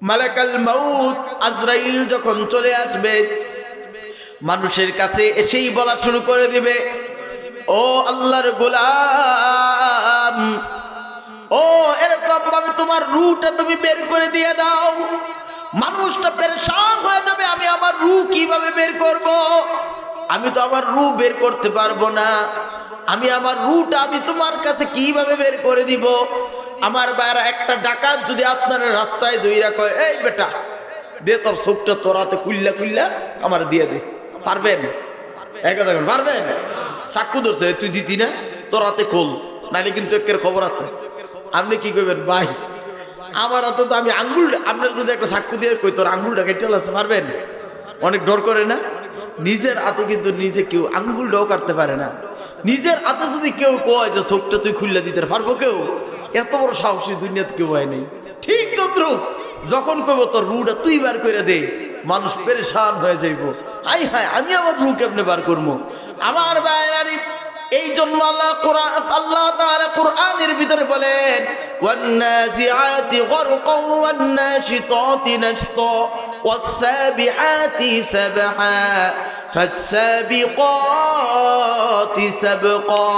মালাকাল মাউত আজরাইল যখন চলে আসবে, মানুষের কাছে এসেই বলা শুরু করে দিবে, ও আল্লাহর গোলাম, ও এরকম ভাবে তোমার রূহটা তুমি বের করে দিয়ে দাও। মানুষটা পেরেশান হয়ে যাবে, আমি আমার রূহ কিভাবে বের করব? আমি তো আমার রূহ বের করতে পারবো না। আমি আমার রূহটা আমি তোমার কাছে কিভাবে বের করে দিব? আমার বাইরে একটা ডাকাত যদি আপনার রাস্তায় দইরা কয়, এই বেটা দে তোর চোখটা তোরাতে কুল্লা কুল্লা আমার দিয়ে দে, পারবেন? এক কথা পারবেন? চাকু ধরছে, তুই দিতি না, তোর হাতে খোল, নাহলে কিন্তু একের খবর আছে। আপনি কি করবেন? ভাই আমার হাতে তো আমি আঙ্গুল, আপনার যদি একটা চাকু দিয়ে কই তোর আঙ্গুলটা কেটে আছে, পারবেন? অনেক ডর করে না? নিজের হাতে কিন্তু নিজে কেউ আঙ্গুলটাও কাটতে পারে না। নিজের হাতে যদি কেউ কয় যে চোখটা তুই খুললে দিতে পারবো, কেউ এত বড় সাহসী দুনিয়াতে কেউ হয় নাই। ঠিক তদ্রুপ যখন কইব তোর রুটা তুই বার করে দে, মানুষ পেরেশান হয়ে যাইব। আই হায়, আমি আমার রু কেমনে বার করবো? আমার বাইরানি এই জন্য আল্লাহ তাআলা কোরআনের ভিতরে বলেন, ওয়ান্নাজিআতি গরকান ওয়ান্নাশিতাতি নাশতা ওয়াসসাবিহাতি সাবহা ফাসসাবিকাতি সাবকা।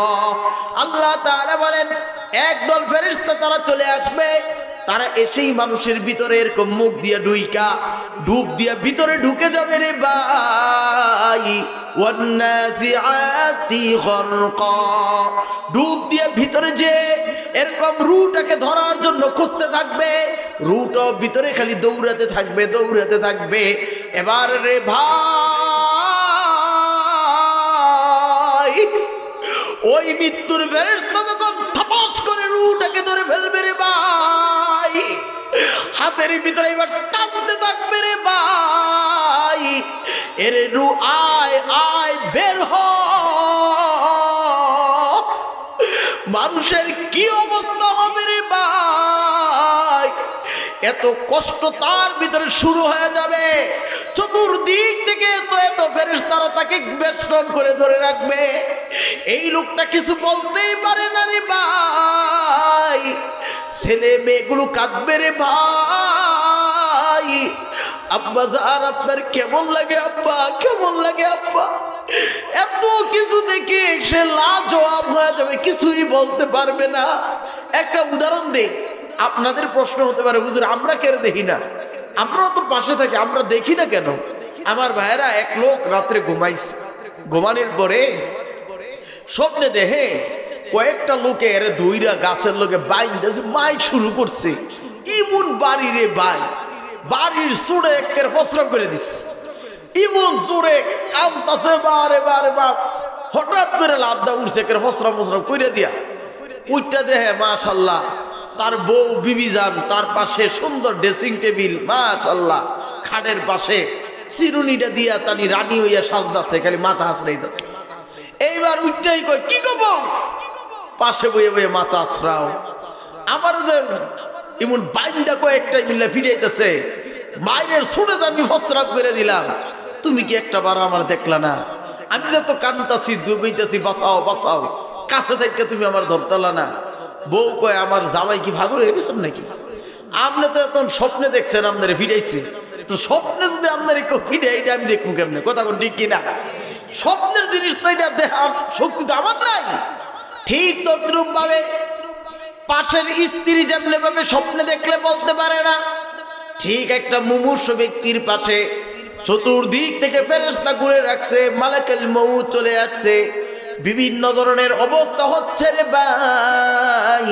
আল্লাহ তাআলা বলেন, একদল ফেরেশতা তারা চলে আসবে, তারা এসেই মানুষের ভিতরে এরকম মুখ দিয়ে ডুব দিয়ে ভিতরে ঢুকে যাবে রে ভাই। ওয়ান্নাজিআতি গরকা, ডুব দিয়ে ভিতরে যে এরকম রুটাকে ধরার জন্য খুঁজতে থাকবে, রুটা ভিতরে খালি দৌড়াতে থাকবে। এবার রে ভাই ওই মৃত্যুর ফেরেশতা তখন থাপাস করে রুটাকে ধরে ফেলবে রে ভাই। হাতের ভিতরে এবার টানতে থাকবে রে ভাই, এরে রু আয় আয় বের হ। মানুষের কি অবস্থা হবে রে ভাই? এত কষ্ট তার ভিতরে শুরু হয়ে যাবে, চতুর্দিক থেকে এত ফেরেশতারা তাকে বেষ্টন করে ধরে রাখবে। এই লোকটা কিছু বলতেই পারে না রে ভাই। ছেলে মেয়েগুলো কাঁদবে রে ভাই। আব্বা জান আপনার কেমন লাগে আব্বা, কেমন লাগে আব্বা? এত কিছু দেখে সে লাজবাব হয়ে যাবে, কিছুই বলতে পারবে না। একটা উদাহরণ দেই, আপনাদের প্রশ্ন হতে পারে, হুজুর আমরা কেন দেখি না? আমরাও তো পাশে থাকি, আমরা দেখি না কেন? আমার ভাইয়েরা, এক লোক রাত্রে ঘুমাইছে, ঘুমানোর পরে স্বপ্নে দেখে কয়েকটা লোকের দুইরা গাছের লোকে বাইন্দাছে, মাইক শুরু করছে। ইমন বাড়ি রে ভাই, বাড়ির চুড়ে একের ফসরা করে দিচ্ছে, ইমন জোরে কামতাছে বারে বারে বাপ। হঠাৎ করে লাভদা উঠছে, একের ফসরা করে দিয়া উইটা দেহে মাশাল্লাহ তার বউ বিবি যান, তার পাশে সুন্দর ড্রেসিং টেবিল, মাশাল্লাহ খাটের পাশে চিরুনিটা দিয়া তানি রানী হইয়া সাজদাছে, খালি মাথা হাসড়াইতেছে। এইবার উইটাই কয়, কি কব? পাশে বইয়ে বইয়ে মাথা আছড়াও। আমার এমন বাইন্দা কয়েকটাই মিল্লা ফিরাইতেছে, মায়ের ছুটে আমি ফসরাপ করে দিলাম। তুমি কি একটা বার আমার দেখলা না? আমি যত কান্তাছি দুগইতাছি, বাঁচাও বাঁচাও, কাছে থেকে তুমি আমার ধরতালা না। বউ কয়, আমার জামাই কি ভাগর হয়ে গেছেন নাকি? আপনি তো এখন স্বপ্নে দেখছেন আপনারে ফিরাইছে, তো স্বপ্নে যদি আপনার কেউ ফিরে, এটা আমি দেখবো কেমনে? কথা কোন ঠিক কিনা? স্বপ্নের জিনিস তো এটা দেখার শক্তি তো আমার নাই। ঠিক তদ্রুপ ভাবে পাশের স্ত্রী যেমনি ভাবে স্বপ্নে দেখলে বলতে পারে না, ঠিক একটা মুমূর্ষ ব্যক্তির পাশে চতুর্দিক থেকে ফেরেশতা ঘুরে রাখছে, মালাকুল মউত চলে আসছে, বিভিন্ন ধরনের অবস্থা হচ্ছে রে ভাই।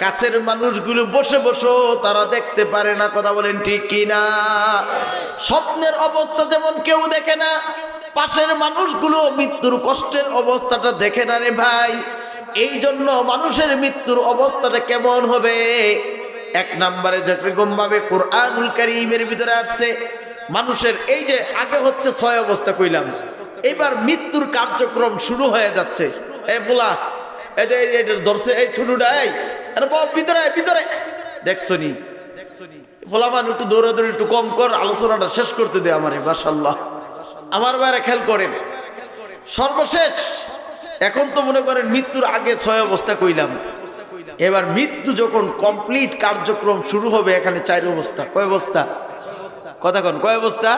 কাছের মানুষগুলো বসে বসে তারা দেখতে পারে না, কথা বলেন ঠিক কিনা? স্বপ্নের অবস্থা যেমন কেউ দেখে না, পাশের মানুষগুলো মৃত্যুর কষ্টের অবস্থাটা দেখে না রে ভাই। এই জন্য মানুষের মৃত্যুর অবস্থাটা কেমন হবে? এক নম্বরে যেরকম ভাবে কোরআনুল কারীমের ভিতরে আসছে, মানুষের এই যে আগে হচ্ছে 6 অবস্থা কইলাম, এবার মৃত্যুর কার্যক্রম শুরু হয়ে যাচ্ছে। এই ফুলা এই ধরছে, এই শুরুটা, এই ভিতরে ভিতরে দেখছো নি? ফুলামান একটু দৌড়াদৌড়ি একটু কম কর, আলোচনাটা শেষ করতে দে আমারে। মাশাআল্লাহ, আমার বাইরে খেয়াল করেন। সর্বশেষ এখন তো মনে করেন মৃত্যুর আগে 6 অবস্থা কইলাম, এবার মৃত্যু যখন কমপ্লিট কার্যক্রম শুরু হবে, এখানে 4 অবস্থা। কয় অবস্থা? কথা কন, কয় অবস্থা?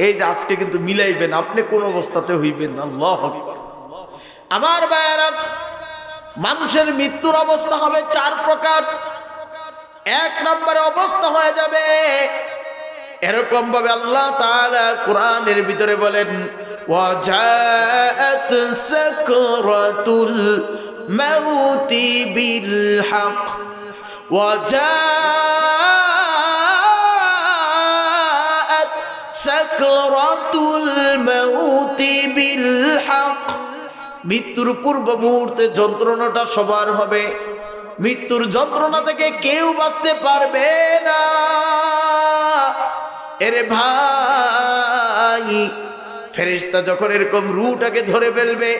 এই যে আজকে কিন্তু মিলাইবেন, আপনি কোন অবস্থাতে হইবেন না। আল্লাহু আকবার। আমার ভাইয়েরা, মানুষের মৃত্যুর অবস্থা হবে 4 প্রকার। 1 নম্বরে অবস্থা হয়ে যাবে এরকম ভাবে, আল্লাহ তাআলা কোরআনের ভিতরে বলেন, ওয়াজাআত সাকরাতুল মাউতি বিল হক, ওয়াজাআত সাকরাতুল মাউতি বিল হক। মৃত্যুর পূর্ব মুহূর্তে যন্ত্রণাটা সবার হবে। মৃত্যুর যন্ত্রণা থেকে কেউ বাঁচতে পারবে না। এরে ভাই, ফেরেশতা যখন এরকম রূহটাকে ধরে ফেলবে,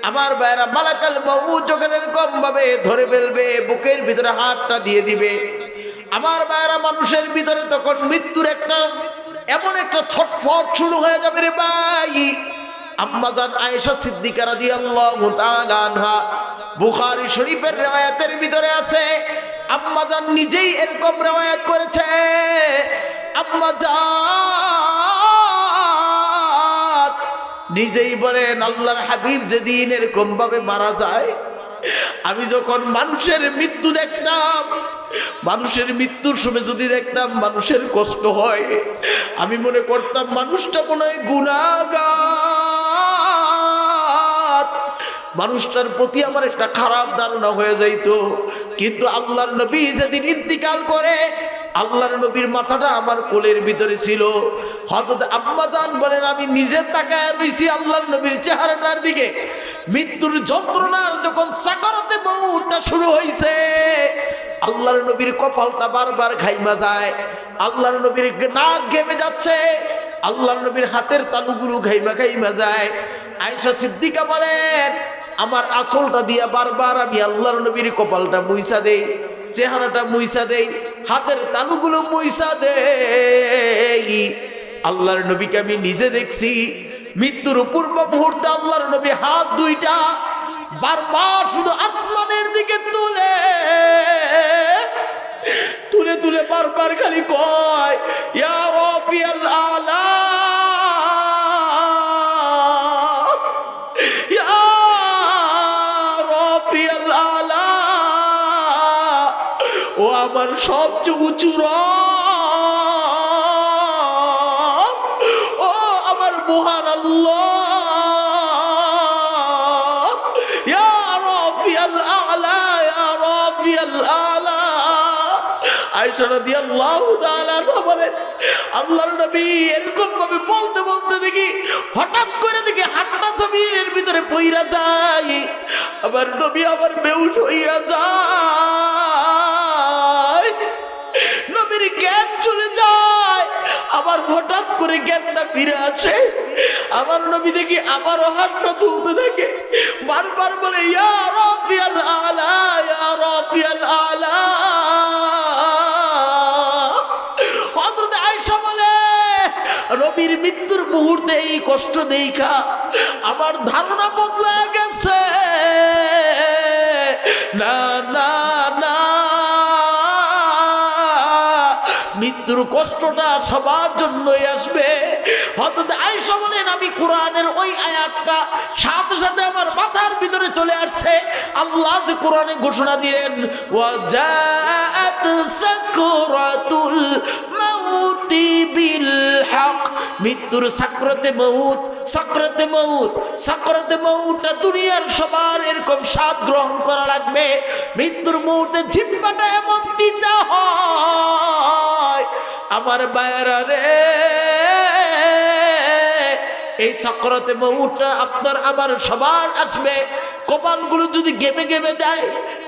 আমার ভাইরা মালাকাল মউত যখন এরকম ভাবে ধরে ফেলবে, বুকের ভিতরে হাতটা দিয়ে দিবে, আমার ভাইরা মানুষের ভিতরে তখন মৃত্যুর একটা এমন একটা ছটফট শুরু হয়ে যাবে রে ভাই। আম্মাজান আয়েশা সিদ্দিকা রাদিয়াল্লাহু তাআলা আনহা, বুখারী শরীফের riwayatের ভিতরে আছে, আম্মাজান নিজেই এরকম riwayat করেছে। আম্মাজান নিজেই বলেন, আল্লাহর হাবিব যেদিন এরকম ভাবে মারা যায়, আমি যখন মানুষের মৃত্যু দেখতাম, মানুষের মৃত্যুর সময় যদি দেখতাম মানুষের কষ্ট হয়, আমি মনে করতাম মানুষটা মনে হয় গুনাহগার, মানুষটার প্রতি আমার একটা খারাপ ধারণা হয়ে যাইত। কিন্তু আল্লাহর নবী যেদিন ইন্তিকাল করে, আল্লাহর নবীর মাথাটা আমার কোলের ভিতরে ছিল। হযরত আম্মাজান বলেন, আমি নিজে তাকায় রইছি আল্লাহর নবীর চেহারাটার দিকে। মৃত্যুর যন্ত্রণার যখন সাকরাতে মউতটা শুরু হইছে, আল্লাহর নবীর কপালটা বারবার ঘাইমা যায়, আল্লাহর নবীর নাক ঘেমে যাচ্ছে, আল্লাহর নবীর হাতের তালুগুলো ঘাইমা ঘাইমা যায়। আয়েশা সিদ্দিকা বলেন, আমার আঁচলটা দিয়া বারবার আমি আল্লাহর নবীর কপালটা মুইসা দেই, চেহারাটা মুইসা দেই, হাতের তালুগুলো মুইসা দেই। আল্লাহর নবীকে আমি নিজে দেখছি। মৃত্যুর পূর্ব মুহূর্তে আল্লাহর নবী হাত দুইটা বারবার শুধু আসমানের দিকে তুলে তুলে তুলে বারবার খালি কয়, ইয়া রাব্বিয়াল আলা, ইয়া রাব্বিয়াল আলা, ও আমার সবচেয়ে উঁচু রব, ও আমার মহান আল্লাহ, ইয়া রাব্বিয়াল আলা, ইয়া রাব্বিয়াল আলা। আয়েশা রাদিয়াল্লাহু তাআলা বলেন, আল্লাহর নবী এরকম ভাবে বলতে বলতে দেখি হঠাৎ করে দেখি হাতটা জমিনের ভিতরে পইরা যায়, আবার নবী আবার বেহুশ হইয়া যায়, নবীর জ্ঞান চলে যায়, আবার হঠাৎ করে জ্ঞানটা ফিরে আসে। আমার নবী দেখি আবারও হাতটা তুলতে থাকে, বারবার বলে, ইয়া রাব্বিয়াল আলা, ইয়া রাব্বিয়াল আলা। হযরত আয়েশা বলে, নবীর মৃত্যুর মুহূর্তে এই কষ্ট দেখা আমার ধারণা বদলে গেছে। না না না, মৃত্যুর কষ্টটা সবার জন্যই আসবে। হযরত আয়েশা বলেন, আমি কোরআনের ওই আয়াতটা সাথে সাথে আমার মাথার ভিতরে চলে আসছে। আল্লাহ যে কোরআনে ঘোষণা দিলেন, ওয়াজাআত সাকরাতুল মাউতি বিল হক, মৃত্যুর সাকরাতে মউত, সাকরাতে মউত, সাকরাতে মউতটা দুনিয়ার সবার এরকম স্বাদ গ্রহণ করা লাগবে। মৃত্যুর মুহূর্তে জিহ্বাটা এমন তিতা হয়, আমার বায়রা রে, এই সাকরাতে মউতটা আপনার আমার সবার আসবে। কপালগুলো যদি গেমে গেমে যায়,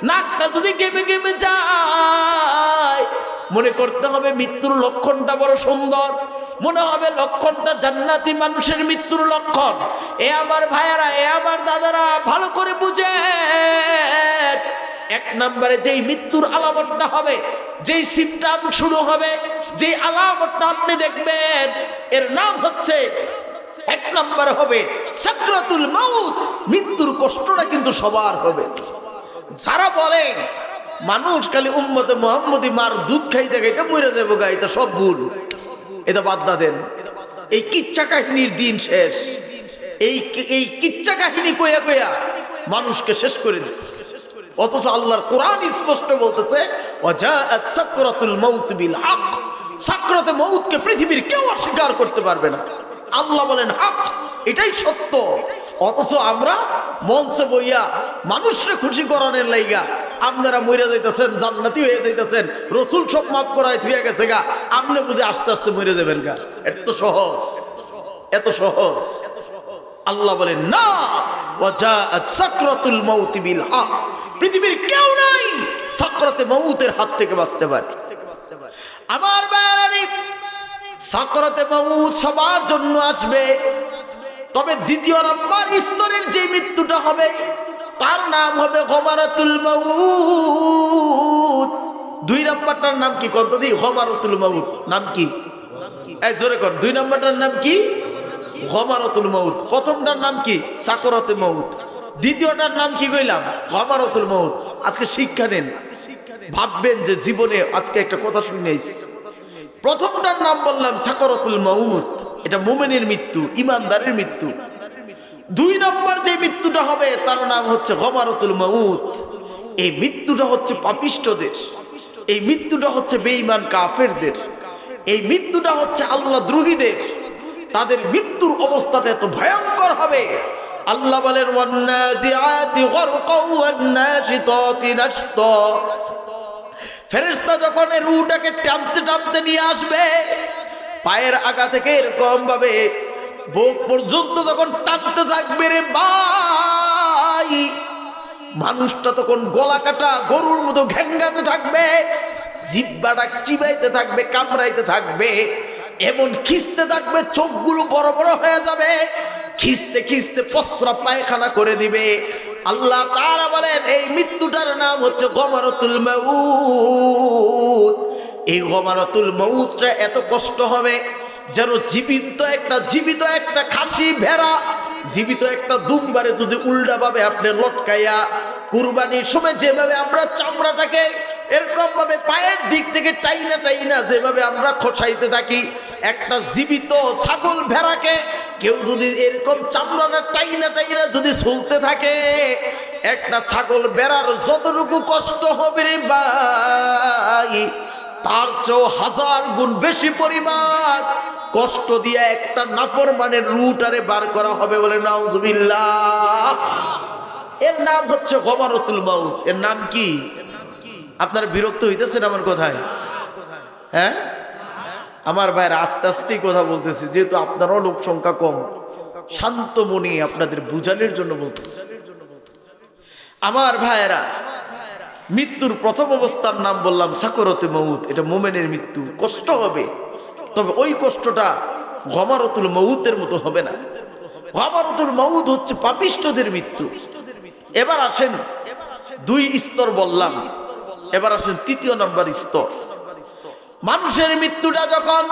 নাকটা যদি গেমে গেমে যায়, মনে করতে হবে মৃত্যুর লক্ষণটা বড় সুন্দর, মনে হবে লক্ষণটা জান্নাতি মানুষের মৃত্যুর লক্ষণ। এ আমার ভাইয়ারা, এ আমার দাদারা, ভালো করে বুঝেন। 1 নম্বরে যেই মৃত্যুর আলামতটা হবে, যেই সিমটম শুরু হবে, যেই আলামতটা আপনি দেখবেন, এর নাম হচ্ছে 1 নম্বর হবে সাকরাতুল মাউত। মৃত্যুর কষ্টটা কিন্তু সবার হবে। যারা বলে মানুষ খালি উম্মতে মুহাম্মদী মার দুধ খাইতে খাইতে মরে যাবো গা, এটা সব ভুল, এটা বাদ দেন। এই কিচ্ছা কাহিনীর দিন শেষ। এই কিচ্ছা কাহিনী কইয়া কইয়া মানুষকে শেষ করে দিচ্ছে। অথচ আল্লাহর কোরআন স্পষ্ট বলতেছে ওয়াজাআত সাকরাতুল মাউত বিল হক, সাকরাতে মউতকে পৃথিবীর কেউ অস্বীকার করতে পারবে না। আল্লাহ বলেন হক, এটাই সত্য। অথচ আমরা মঞ্চে বইয়া মানুষকে খুশি করানোর লাইগা আপনারা মরে যাইতেছেন, জান্নাতি হয়ে যাইতেছেন, রসুল সব মাফ করায় থুয়ে গেছে গা, আপনি বুঝে আস্তে আস্তে মরে যাবেন গা। এত সহজ, এত সহজ। আল্লাহ বলেন না, ওয়াজাআত সাকরাতুল মাউত বিল হক, পৃথিবীর কেউ নাই সাকরাতে মউতের হাত থেকে বাঁচতে পারে। আমার ভাইরা, সাকরাতে মউত সবার জন্য আসবে, তবে দ্বিতীয় নাম্বার স্তরের যে মৃত্যুটা হবে তার নাম হবে গমারাতুল মাউত। দুই নাম্বারটার নাম কি কত দি? গমারাতুল মাউত। নাম কি? এই জোরে কর, দুই নাম্বারটার নাম কি? গমারাতুল মাউত। প্রথমটার নাম কি? সাকরাতে মউত। দ্বিতীয়টার নাম কি কইলাম? গমারাতুল মাউত। আজকে শিক্ষা নেন, ভাববেন যে জীবনে আজকে একটা কথা শুনেছি। প্রথমটার নাম বললাম সাকরাতুল মাউত, এটা মুমিনের মৃত্যু, ইমানদারের মৃত্যু। দুই নম্বর যে মৃত্যুটা হবে তার নাম হচ্ছে গমারাতুল মাউত। এই মৃত্যুটা হচ্ছে পাপিষ্ঠদের, এই মৃত্যুটা হচ্ছে বেঈমান কাফেরদের, এই মৃত্যুটা হচ্ছে আল্লাহ দ্রোহীদের। তাদের মৃত্যুর অবস্থাটা এত ভয়ঙ্কর হবে। আল্লাহ বলেন ওয়ান্নাজিআতি গরকা ওয়ান্নাশিতাতি নাশতা, ফেরেশতা যখন রূহটাকে টানতে টানতে নিয়ে আসবে, পায়ের আগা থেকে এরকম ভাবে বুক পর্যন্ত যখন টানতে থাকবে রে ভাই, মানুষটা তখন গলা কাটা গরুর মতো ঘেঙ্গাতে থাকবে, জিহ্বাটা চিবাইতে থাকবে, কামড়াইতে থাকবে, এমন খিস্তে থাকবে, চোখগুলো বড় বড় হয়ে যাবে, খিস্তে খিস্তে প্রস্রাব পায়খানা করে দিবে। আল্লাহ তাআলা বলেন এই মৃত্যুটার নাম হচ্ছে গমারাতুল মাউত। এই গমারাতুল মাউতটা এত কষ্ট হবে যেন জীবিত একটা খাসি ভেড়া, জীবিত একটা দুম্বারে যদি উল্টাভাবে আপনি লটকাইয়া কুরবানির সময় যেভাবে আমরা চামড়াটাকে এরকম ভাবে পায়ের দিক থেকে টাইনা টাইনা যেভাবে আমরা খসাইতে থাকি, একটা জীবিত ছাগল ভেড়াকে কেউ যদি এরকম চামড়াটা টাইনা টাইনা যদি চলতে থাকে, একটা ছাগল ভেড়ার যতটুকু কষ্ট হবে রে ভাই, তার চেয়েও 1000 গুণ বেশি পরিমাণ কষ্ট দিয়ে একটা নাফরমানের রুটারে বার করা হবে। বলে নাউজুবিল্লাহ। এর নাম হচ্ছে গমারাতুল মাউত। এর নাম কি? আপনারা বিরক্ত হইতেছেন আমার কথায়? হ্যাঁ আমার ভাইরা, আস্তে আস্তেই কথা বলতেছি, যেহেতু আপনারও লোক সংখ্যা কম, শান্ত মনে আপনাদের বুঝানোর জন্য বলতেছি। আমার ভাইরা, মৃত্যুর প্রথম অবস্থার নাম বললাম সাকরাতে মাউত। এটা মুমিনের মৃত্যু, কষ্ট হবে, তবে ওই কষ্টটা গমারাতুল মাউতের মতো হবে না। গমারাতুল মাউত হচ্ছে পাপিষ্ঠদের মৃত্যু। এবার আসেন, দুই স্তর বললাম, এবার আসেন তৃতীয় নম্বর স্তর। মানুষের মৃত্যুটা যখন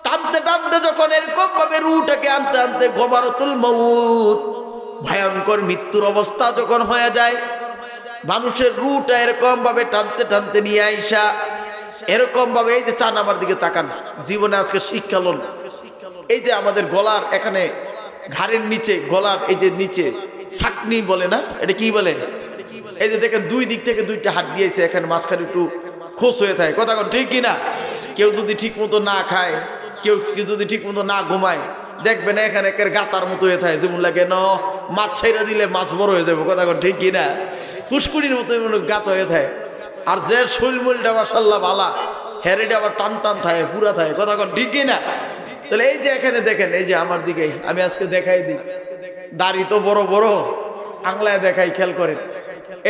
টানতে টানতে যখন এরকম ভাবে রুটাকে আনতে আনতে গমারাতুল মাউত, ভয়ঙ্কর মৃত্যুর অবস্থা যখন হয়ে যায়, মানুষের রুটা এরকম ভাবে টানতে টানতে নিয়ে আইসা এরকম ভাবে, এই যে চান আমার দিকে তাকান, জীবনে আজকে শিক্ষা লোন, এই যে আমাদের গলার এখানে ঘাড়ের নিচে, গলার এই যে নিচে ছাকনি বলে না, এটা কি বলে? এই যে দেখেন দুই দিক থেকে দুইটা হাত দিয়েছে, এখানে মাঝখানে একটু খোঁজ হয়ে থাকে, কথা কোন ঠিক কিনা? কেউ যদি ঠিক মতো না খায়, কেউ যদি ঠিক মতো না ঘুমায়, দেখবেন এখানে একের গাতার মতো হয়ে থাকে, যেমন লাগে ন মাছ ছাইরা দিলে মাছ বড় হয়ে যাবে, কথা কোন ঠিক কিনা? পুষ্কুনির মতো গাত হয়ে থাকে। আর যে শৈলমূলটা মাশাআল্লাহ ভালা, হেরেটা আবার টান টান থাকে, পুরা থাকে, কথা কোন ঠিক কিনা? তাহলে এই যে এখানে দেখেন, এই যে আমার দিকে আমি আজকে দেখাই দিই, দাড়ি তো বড় বড়, আংলায় দেখাই, খেয়াল করেন,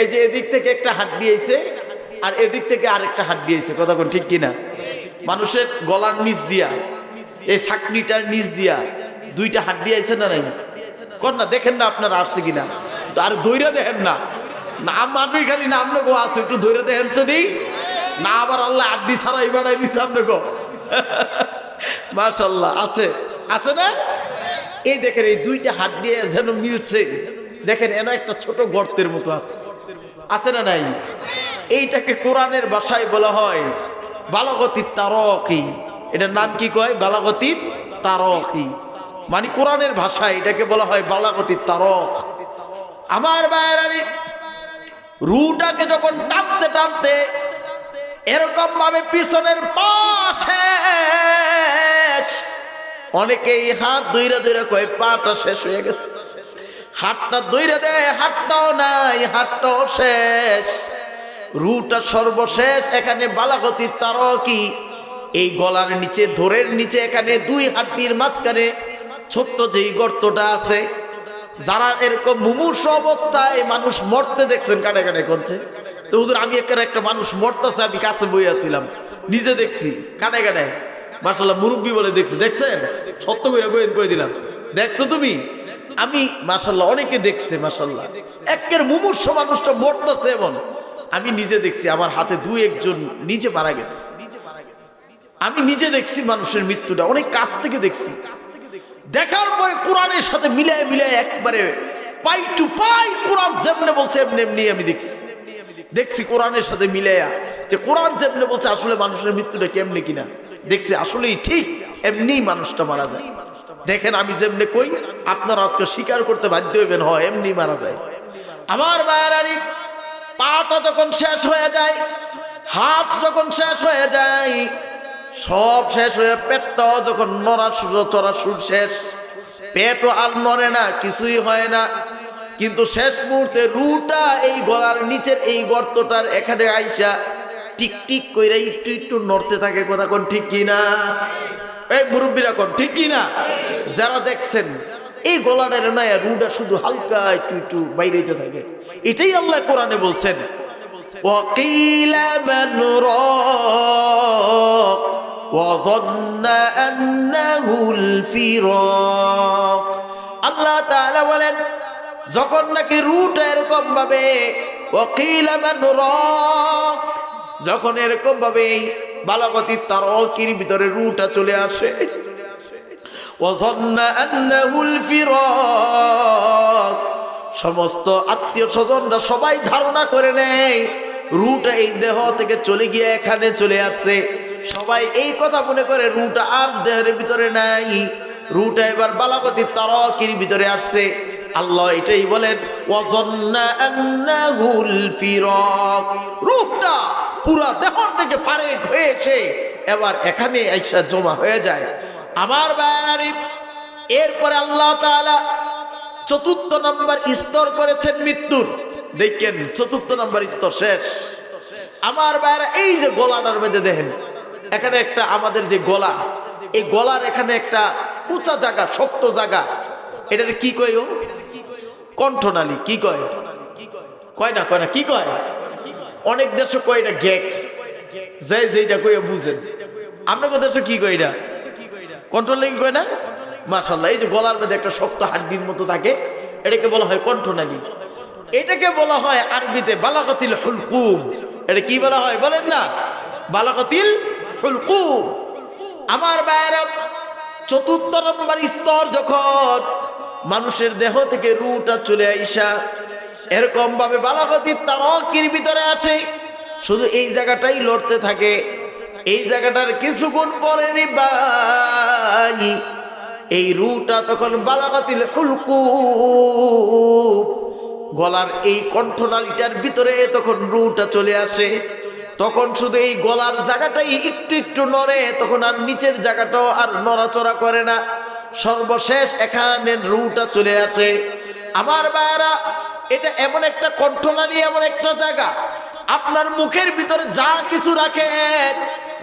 এই যে এদিক থেকে একটা হাত দিয়েছে আর এদিক থেকে আরেকটা হাত দিয়েছে, কথা কোন ঠিক কিনা? মানুষের গলার নিচ দিয়া, এই ছাকনিটার নিচ দিয়া দুইটা হাত দিয়েছে না নাই? কর না, দেখেন না আপনারা আসছে কিনা? আর ধৈর্য দেখেন না, নাম মানুষ খালি নাম গো আছে, একটু ধৈর্য দেখেন দিই না, আবার আল্লাহ আড্ডি ছাড়াই বাড়াই দিচ্ছে আপনাকে। মাশাআল্লাহ, আছে আছে না? এই দেখেন এই দুইটা হাত দিয়ে যেন মিলছে, দেখেন এন একটা ছোট গর্তের মতো আছে, আছে না নাই? এইটাকে কোরআনের ভাষায় বলা হয় বালাগতিত তারকি। এটার নাম কি কয়? বালাগতিত তারকি। মানে কোরআনের ভাষায় এটাকে বলা হয় বালাগতিত তারক। আমার বাইরানি রুটাকে যখন টানতে টানতে এরকম ভাবে পিছনের পাশে অনেকেই হাত দইরা দইরা কয় পাটা শেষ হয়ে গেছে, হাতটা দইরা দেয়, হাতটাও নাই, হাতটাও শেষ, রুটা সর্বশেষ। এখানে বালাগতি তারকি, এই গলার নিচে ধরের নিচে এখানে দুই হাড্ডির মাঝখানে ছোট্ট যেই গর্তটা আছে, যারা এরকম মুমূর্ষু অবস্থায় মানুষ মরতে দেখছেন কাটে কাটে করছে, তো হুজুর আমি একটা মানুষ মরতেছে, আমি কাছে বইয়াছিলাম, নিজে দেখছি কাটে কাটে, মাশাআল্লাহ মুরব্বী বলে দেখছি, দেখছেন? সত্য করে কই দিলাম, দেখছো তুমি? আমি মাশাআল্লাহ অনেকে দেখছে, মাশাআল্লাহ একের মুমূর্ষু মানুষটা মরতেছে এমন আমি নিজে দেখছি, আমার হাতে দুই একজন নিজে মারা গেছে, আমি নিজে দেখছি মানুষের মৃত্যুটা, অনেক কাছ থেকে দেখছি। দেখার পরে কোরআনের সাথে মিলায় মিলায় একবারে পাই টু পাই কোরআন যেমনে বলছে এমনি এমনি আমি দেখছি কোরআনের সাথে মিলাইয়া, যে কোরআন যেমনে বলছে আসলে মানুষের মৃত্যুটা কেমনে কিনা দেখছি, আসলেই ঠিক এমনি মানুষটা মারা যায়। দেখেন আমি যেমনে কই আপনারা আজকে স্বীকার করতে বাধ্য হইবেন, হয় এমনি মারা যায়। আমার বায়ারানি পাটা যখন শেষ হয়ে যায়, হাত যখন শেষ হয়ে যায়, সব শেষ হয়ে পেটটাও যখন চড়াশুর শেষ, পেটও আর নড়ে না, কিছুই হয় না, কিন্তু শেষ মুহূর্তে রুটা এই গলার নিচের এই গর্তটার এখানে আইসা টিক টিক কইরা একটু একটু নড়তে থাকে। কথা কোন ঠিক কিনা? এই মুরব্বীরা কোন ঠিক কিনা? যারা দেখছেন এই গলাটার নয়, রুটা শুধু হালকা একটু একটু বাইরেতে থাকে। এটাই আল্লাহ কোরআনে বলছেন, وَقِيلَ مَنْ رَاقٍ وَظَنَّ أَنَّهُ الْفِرَاقُ। আল্লাহ তাআলা বলেন যখন নাকি রুটা এরকম ভাবে وَقِيلَ مَنْ رَاقٍ, যখন এরকম ভাবে বালাগতি তারকির ভিতরে রুটা চলে আসে, وَظَنَّ أَنَّهُ الْفِرَاقُ, সমস্ত আত্মীয় স্বজনরা সবাই ধারণা করে নেয় রুটা এই দেহ থেকে চলে গিয়ে এখানে চলে আসছে, সবাই এই কথা মনে করে রুটা আর দেহের ভিতরে নাই, রুটা এবার বালাগতি তারকির ভিতরে আসছে। আল্লাহ এটাই বলেন ওয়াজান্না আন্নাহুল ফিরাক, রূহটা পুরা দেহ থেকে ফারেক হয়েছে, এবার এখানে আইসা জমা হয়ে যায়। আমার বায়ানারি এরপরে আল্লাহ তাআলা চতুর্থ নম্বর স্তর করেছেন মৃত্যুর। দেখেন চতুর্থ নম্বর স্তর শেষ। আমার ভাইরা এই যে গলাটার মধ্যে দেখেন, এখানে একটা আমাদের যে গলা, এই গলার এখানে একটা উঁচা জায়গা, শক্ত জায়গা, এটার কি কয়? ও কণ্ঠনালী। কি কয়? কয় না কি কয়? অনেক দেশে কয় এটা গ্যাক, যেটা কই বুঝেন। আপনাদের দেশে কি কয়? এটা কণ্ঠনালী কয় না? মাশাআল্লাহ, এই যে গলার মধ্যে একটা শক্ত হাড্ডির মতো থাকে, এটাকে বলা হয় কণ্ঠনালী। এটাকে বলা হয় আরবিতে বালাগাতিল হুলকুম। এটা কি বলা হয় বলেন না? বালাগাতিল হুলকুম। আমার ভাইরা চতুর্থ নম্বর স্তর যখন মানুষের দেহ থেকে রুটা চলে আইসা এরকম ভাবে বালাগতির তারকির ভিতরে আসে, শুধু এই জায়গাটাই লড়তে থাকে। এই জায়গাটার কিছুক্ষণ পরে রে ভাই এই রুটা তখন বালাগাতিল হুলকুম, গলার এই কণ্ঠনালীটার ভিতরে তখন রুটা চলে আসে। তখন শুধু এই গলার জায়গাটাই একটু একটু নড়ে, তখন আর নিচের জায়গাটাও আর নড়াচড়া করে না। সর্বশেষ এখানে রুটা চলে আসে। আমার ভাইরা এটা এমন একটা কণ্ঠনালী, এমন একটা জায়গা, আপনার মুখের ভিতরে যা কিছু রাখেন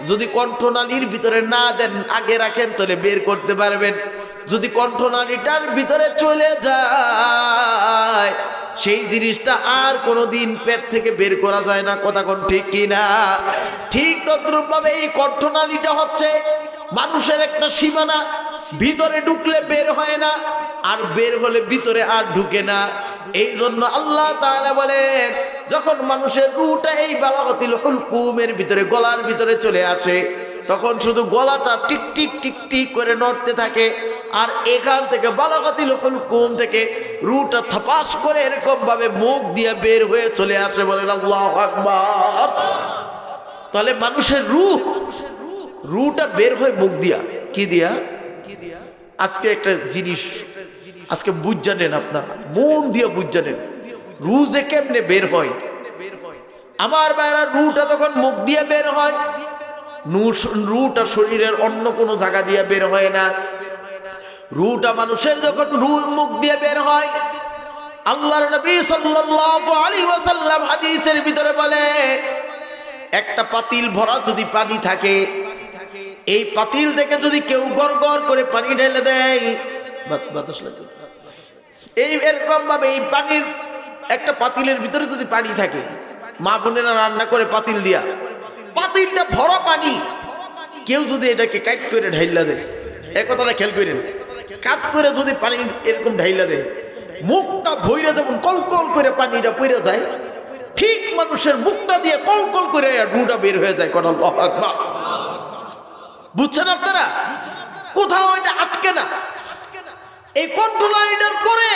যদি কণ্ঠনালীর ভিতরে না দেন, আগে রাখেন, তাহলে বের করতে পারবেন। যদি কণ্ঠনালীটার ভিতরে চলে যায় সেই জিনিসটা আর কোনোদিন পেট থেকে বের করা যায় না। কথা কোন ঠিক কিনা? ঠিক তদ্রূপ ভাবে এই কণ্ঠনালীটা হচ্ছে মানুষের একটা সীমানা, ভিতরে ঢুকলে বের হয় না, আর বের হলে ভিতরে আর ঢুকে না। এই জন্য আল্লাহ তাআলা বলেন যখন মানুষের রূহটা এই বালাগাতিল হুলকুমের ভিতরে, গলার ভিতরে চলে আসে, তখন শুধু গলাটা টিক টিক টিক টিক করে নড়তে থাকে, আর এখান থেকে বালাগাতিল হুলকুম থেকে রুটা থাপাস করে এরকম ভাবে মুখ দিয়ে বের হয়ে চলে আসে। বলেন আল্লাহু আকবার। তাহলে মানুষের রুটা বের হয় মুখ দিয়া, কি দিয়া? আজকে একটা জিনিস আজকে বুঝ জানেন, আপনারা মন দিয়ে বুঝ জানেন রু যে কেমনে বের হয়। আমার ভাইরা রুটা তখন মুখ দিয়ে বের হয়, রুটা শরীরের অন্য কোনো জায়গা দিয়ে বের হয় না। রুটা মানুষের যখন মুখ দিয়ে বের হয়, আল্লাহর নবী সাল্লাল্লাহু আলাইহি ওয়াসাল্লাম হাদিসের ভিতরে বলে, একটা পাতিল ভরা যদি পানি থাকে, এই পাতিল থেকে যদি কেউ গড় গড় করে পানি ঢেলে দেয়, বাস বাতাস লাগবে, এই এরকম ভাবে এই পানির একটা পাতিলের ভিতরে যদি পানি থাকে, মা বোনেরা রান্না করে পাতিল দিয়া, পাতিলটা ভরা পানি, কেউ যদি এটাকে কাট করে ঢাইলা দেয়, এই কথাটা খেয়াল করেন, কাট করে যদি পানি এরকম ঢাইলা দেয়, মুখটা ভইরা যেমন কলকল করে পানিটা পড়ে যায়, ঠিক মানুষের মুখটা দিয়ে কলকল করে রুটা বের হয়ে যায়। কোন আল্লাহু আকবার। বুঝছেন আপনারা? কোথাও এটা আটকে না, এই কন্ট্রোলার পরে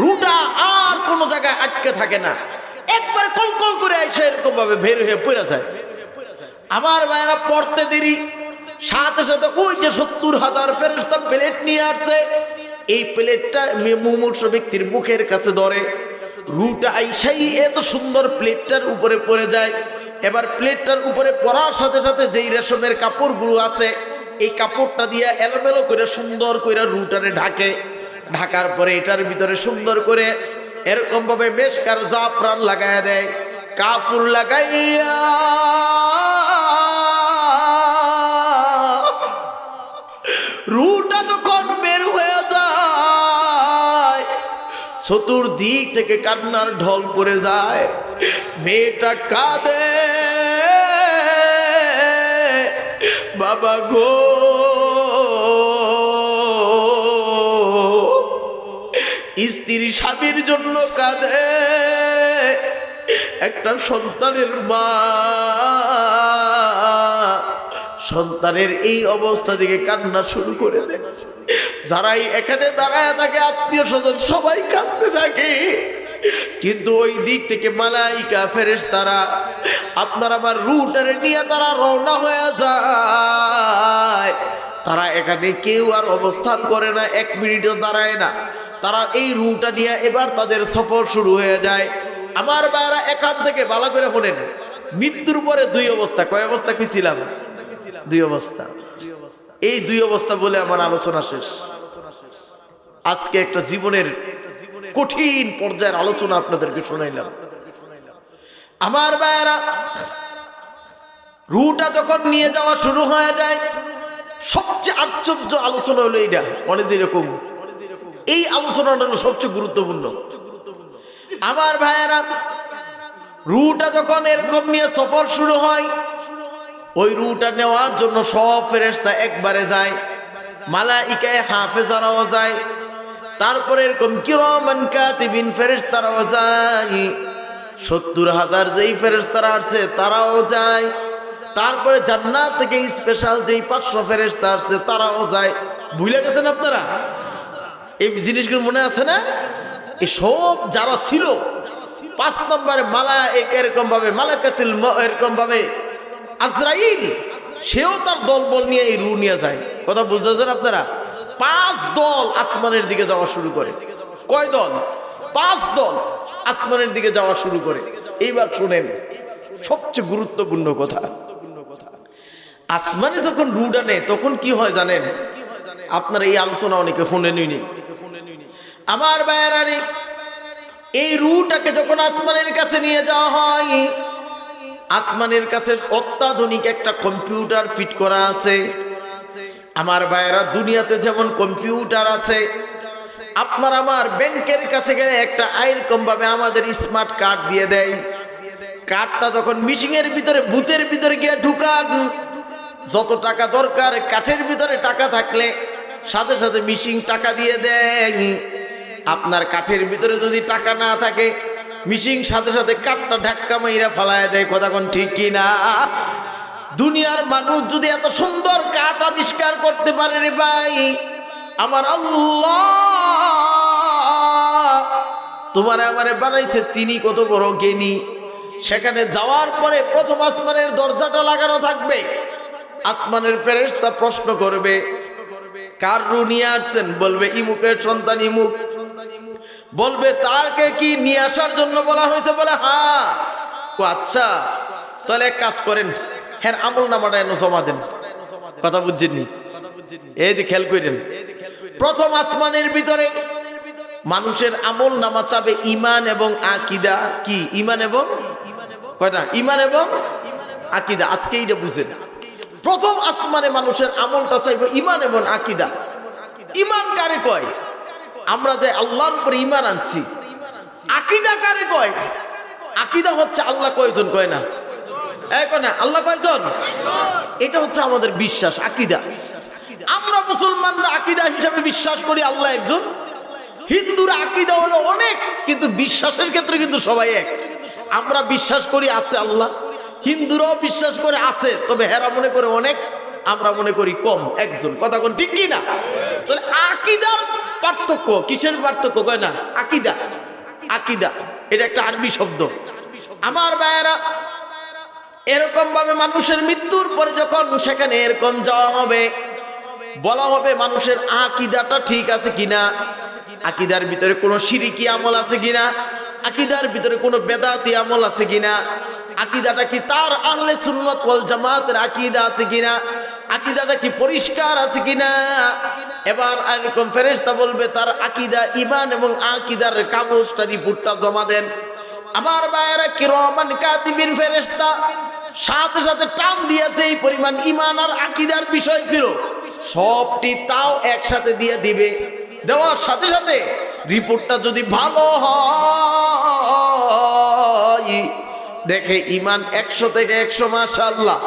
রুটা আর কোন জায়গায় আটকে থাকে না, একবার কলকল করে এসে এরকম ভাবে বের হয়ে পড়ে যায়। আমার ভাইয়েরা পড়তে দেরি, সাথে সাথে ওই যে ৭০,০০০ ফেরেশতা প্লেট নিয়ে আসছে, এই প্লেটটা মুমূর্ষু ব্যক্তির মুখের কাছে ধরে, রুটা আইসাই এত সুন্দর প্লেটটার উপরে পড়ে যায়। এবার প্লেটটার উপরে পড়ার সাথে সাথে যেই রেশমের কাপড়গুলো আছে, এই কাপড়টা দিয়ে এলোমেলো করে সুন্দর করে রুটারে ঢাকে, ঢাকার পরে এটার ভিতরে সুন্দর করে এরকম ভাবে মেশকার জাফরান লাগাইয়া দেয়, কাফুর লাগাইয়া রুটা যখন বের হয়ে যায়, চতুর্দিক থেকে কান্নার ঢল পড়ে যায়, মেয়েটা কাঁদে, বাবা গো, স্ত্রী স্বামীর জন্য কাঁদে, একটা সন্তানের মা সন্তানের এই অবস্থা থেকে কান্না শুরু করে দেয়। যারাই এখানে দাঁড়ায় থাকে, আত্মীয় স্বজন সবাই কাঁদতে থাকে, কিন্তু ওই দিক থেকে মালাইকা ফেরেশতারা আপনার আমার রুটারে নিয়ে তারা রওনা হয়ে যায়। তারা এখানে কেউ আর অবস্থান করে না, 1 মিনিটও দাঁড়ায় না, তারা এই রুটা নিয়ে এবার তাদের সফর শুরু হয়ে যায়। আমার ভাইরা এখান থেকে ভালো করে শোনেন, মৃত্যুর পরে 2 অবস্থা। কয় অবস্থা কইছিলাম? 2 অবস্থা। এই 2 অবস্থা বলে আমার আলোচনা শেষ। আজকে একটা জীবনের কঠিন পর্যায়ের আলোচনা আপনাদেরকে শোনাইলাম। আমার ভাইরা রুটা যখন নিয়ে যাওয়া শুরু হয়ে যায়, সবচেয়ে আশ্চর্য আলোচনা হলো এইটা, মানে যেরকম এই আলোচনাটা হলো সবচেয়ে গুরুত্বপূর্ণ। আমার ভাইয়েরা রুটা যখন এরকম নিয়ে সফর শুরু হয়, ওই রুটা নেওয়ার জন্য সব ফেরেশতা একবারে যায়, মালাইকায়ে হাফেজারাও যায়, তারপরে এরকম কিরামান কাতিবিন ফেরেশতারাও যায়, ৭০,০০০ যেই ফেরেশতারা আসছে তারাও যায়, তারপরে জান্নাত থেকে স্পেশাল যেই 500 ফেরেশতা আসছে তারাও যায়। ভুলে গেছেন আপনারা? এই জিনিসগুলো মনে আছে না? এই সব যারা ছিল, 5 নম্বরে মালায়েকা এরকম ভাবে, মালাকাতুল এরকম ভাবে আজরাইল, সেও তার দলবল নিয়ে এই রু নিয়ে যায়। কথা বুঝতেছেন আপনারা? 5 দল আসমানের দিকে যাওয়া শুরু করে। কয় দল? 5 দল আসমানের দিকে যাওয়া শুরু করে। এইবার শুনেন সবচেয়ে গুরুত্বপূর্ণ কথা, আসমানে যখন রুটা নেয় তখন কি হয় জানেন? আপনারা এই আলোচনা অনেকে শুনেননি। আমার ভাইয়েরা, এই রুটাকে যখন আসমানের কাছে নিয়ে যাওয়া হয়, আসমানের কাছে অত্যাধুনিক একটা কম্পিউটার ফিট করা আছে। আমার ভাইয়েরা, দুনিয়াতে যেমন কম্পিউটার আছে, আপনার আমার ব্যাংকের কাছে গেলে একটা এরকম ভাবে আমাদের স্মার্ট কার্ড দিয়ে দেয়। কার্ডটা যখন মিশিং এর ভিতরে, বুথের ভিতরে গিয়ে ঢুকান, যত টাকা দরকার, কাঠের ভিতরে টাকা থাকলে সাথে সাথে মিশিং টাকা দিয়ে দেয়। আপনার কাঠের ভিতরে যদি টাকা না থাকে, মিশিং সাথে সাথে কাঠটা ধাক্কা মাইরা ফালায় দেয়। কথা কোন ঠিক কি না? দুনিয়ার মানুষ যদি এত সুন্দর কাঠ আবিষ্কার করতে পারে রে ভাই, আমার আল্লাহ তোমার আমারে বানাইছে, তিনি কত বড় জ্ঞানী। সেখানে যাওয়ার পরে প্রথম আসমানের দরজাটা লাগানো থাকবে। আসমানের ফেরেশতা প্রশ্ন করবে, কার রূহ নিয়ে আসছেন? বলবে ইমুকের সন্তান ইমুক। বলবে তারকে কি নিয়ে আসার জন্য বলা হয়েছে? বলে হ্যাঁ। ও আচ্ছা, তাহলে এক কাজ করেন, হ্যাঁ আমল নামাটা এনে জমা দেন। কথা বুঝছেননি? এই যে খেয়াল করেন, প্রথম আসমানের ভিতরে মানুষের আমল নামা চাবে ঈমান এবং আকীদা। কি ঈমান এবং কয়টা? ঈমান এবং আকীদা। আজকে এইটা বুঝেন, প্রথম আসমানে মানুষের আমলটা চাইবে ঈমান এবং আকীদা। ঈমান কারে কয়? আমরা যে আল্লাহর উপরে ঈমান আনছি। আকীদা কারে কয়? আকীদা হচ্ছে আল্লাহ কয়জন কয় না? কয় না আল্লাহ কয়জন? এটা হচ্ছে আমাদের বিশ্বাস, আকীদা। আমরা মুসলমানরা আকীদা হিসাবে বিশ্বাস করি আল্লাহ একজন। হিন্দুরা আকীদা হলো অনেক, কিন্তু বিশ্বাসের ক্ষেত্রে কিন্তু সবাই এক। আমরা বিশ্বাস করি আছে আল্লাহ, হিন্দুরাও বিশ্বাস করে আছে, তবে হেরা মনে করে অনেক, আমরা মনে করি কম, একজন। কথা কোন ঠিক কি না? তাহলে আকীদার পার্থক্য কিসের পার্থক্য? কয় না আকীদা। আকীদা এটা একটা আরবি শব্দ। আমার ভাইয়েরা, এরকম ভাবে মানুষের মৃত্যুর পরে যখন সেখানে এরকম যাওয়া হবে, বলা হবে মানুষের আকীদাটা ঠিক আছে কিনা, আকীদার ভিতরে কোনো শিরকি আমল আছে কিনা, আকীদার ভিতরে কোনো বেদাতি আমল আছে কিনা, আকীদাটা কি তার আহলে সুন্নাত ওয়াল জামাতের আকীদা আছে কিনা, আকীদাটা কি পরিষ্কার আছে কিনা। এবার এরকম ফেরেশতা বলবে তার আকীদা, ঈমান এবং আকীদার কাগজটা, রিপোর্টটা জমা দেন। আমার ভাইয়েরা, কিরামান কাতিবিন ফেরেশতা সাথে সাথে টান দিয়েছে, এই পরিমাণ ঈমান আর আকীদার বিষয় ছিল, সবটি তাও একসাথে দিয়ে দিবে। দেওয়ার সাথে সাথে রিপোর্টটা যদি ভালো হয়, দেখে ঈমান 100 থেকে 100, মাশাআল্লাহ,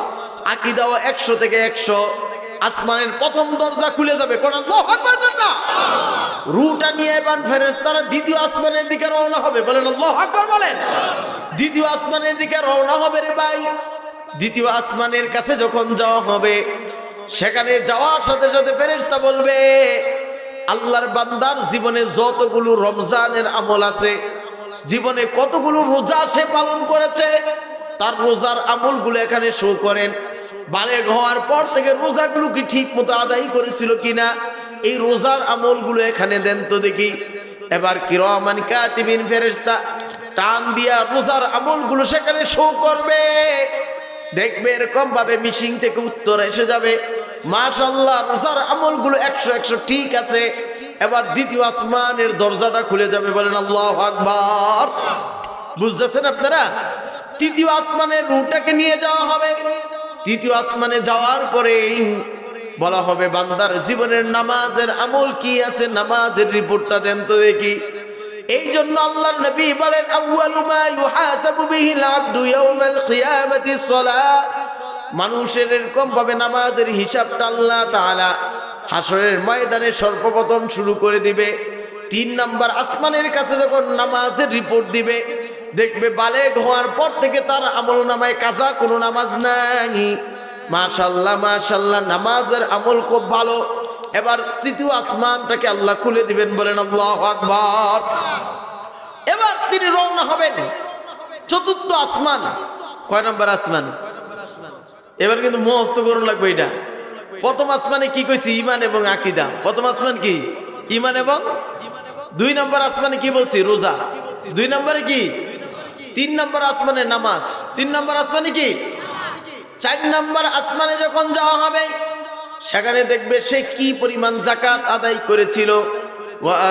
আকীদাও 100 থেকে 100, আসমানের প্রথম দরজা খুলে যাবে। কোন আল্লাহু আকবার না? রূহটা নিয়ে এবার ফেরেশতারা দ্বিতীয় আসমানের দিকে রওনা হবে। বলেন আল্লাহু আকবার বলেন। দ্বিতীয় আসমানের দিকে রওনা হবে রে ভাই। দ্বিতীয় আসমানের কাছে যখন যাওয়া হবে, সেখানে যাওয়ার সাথে সাথে ফেরেশতা বলবে আল্লাহর বান্দার জীবনে যতগুলো রমজানের আমল আছে, জীবনে কতগুলো রোজা সে পালন করেছে, তার রোজার আমলগুলো এখানে শো করেন। বালেগ হওয়ার পর থেকে রোজাগুলো কি ঠিক মতো আদায় করেছিল কিনা, এই রোজার আমলগুলো এখানে দেন তো দেখি। এবার কিরামান কাতিবিন ফেরেশতা টান দিয়া রোজার আমলগুলো সেখানে শো করবে। দেখবে এরকম ভাবে মিশিং থেকে উত্তর এসে যাবে, মাশাআল্লাহ রোজার আমলগুলো 100 ঠিক আছে। এবার দ্বিতীয় আসমানের দরজাটা খুলে যাবে। বলেন আল্লাহু আকবার। বুঝতেছেন আপনারা? তৃতীয় আসমানের রূহটাকে নিয়ে যাওয়া হবে। তৃতীয় আসমানে যাওয়ার পরে বলা হবে বান্দার জীবনের নামাজের আমল কি আছে, নামাজের রিপোর্টটা দেন তো দেখি। এই জন্য আল্লাহর নবী বলেন আউয়ালু মা ইউহাসাবু বিহিল আবদু ইয়াউমাল কিয়ামাতিস সালাত। মানুষের এরকম ভাবে নামাজের হিসাবটা আল্লাহ তাআলা হাসরের ময়দানে সর্বপ্রথম শুরু করে দিবে। 3 নাম্বার আসমানের কাছে যখন নামাজের রিপোর্ট দিবে, দেখবে বালেগ হওয়ার পর থেকে তার আমল নামায় কাজা কোনো নামাজ নাই। মাশাআল্লাহ মাশাআল্লাহ, নামাজের আমল খুব ভালো। এবার তৃতীয় আসমানটাকে আল্লাহ খুলে দিবেন। বলেন আল্লাহু আকবার। এবার তিনি রওনা হবেন চতুর্থ আসমান। কয় নম্বর আসমান? এবার কিন্তু মুখস্থ করুন লাগবে এটা। প্রথম আসমানে কি কইছি? ঈমান এবং আকীদা। প্রথম আসমান কি? ঈমান এবং 2 নম্বর আসমানে কি বলছি? রোজা। 2 নম্বরে কি? 3 নম্বর আসমানে নামাজ। 3 নম্বর আসমানে কি? 4 নম্বর আসমানে যখন যাওয়া হবে, সেখানে দেখবে সে কি পরিমাণ যাকাত আদায় করেছিল।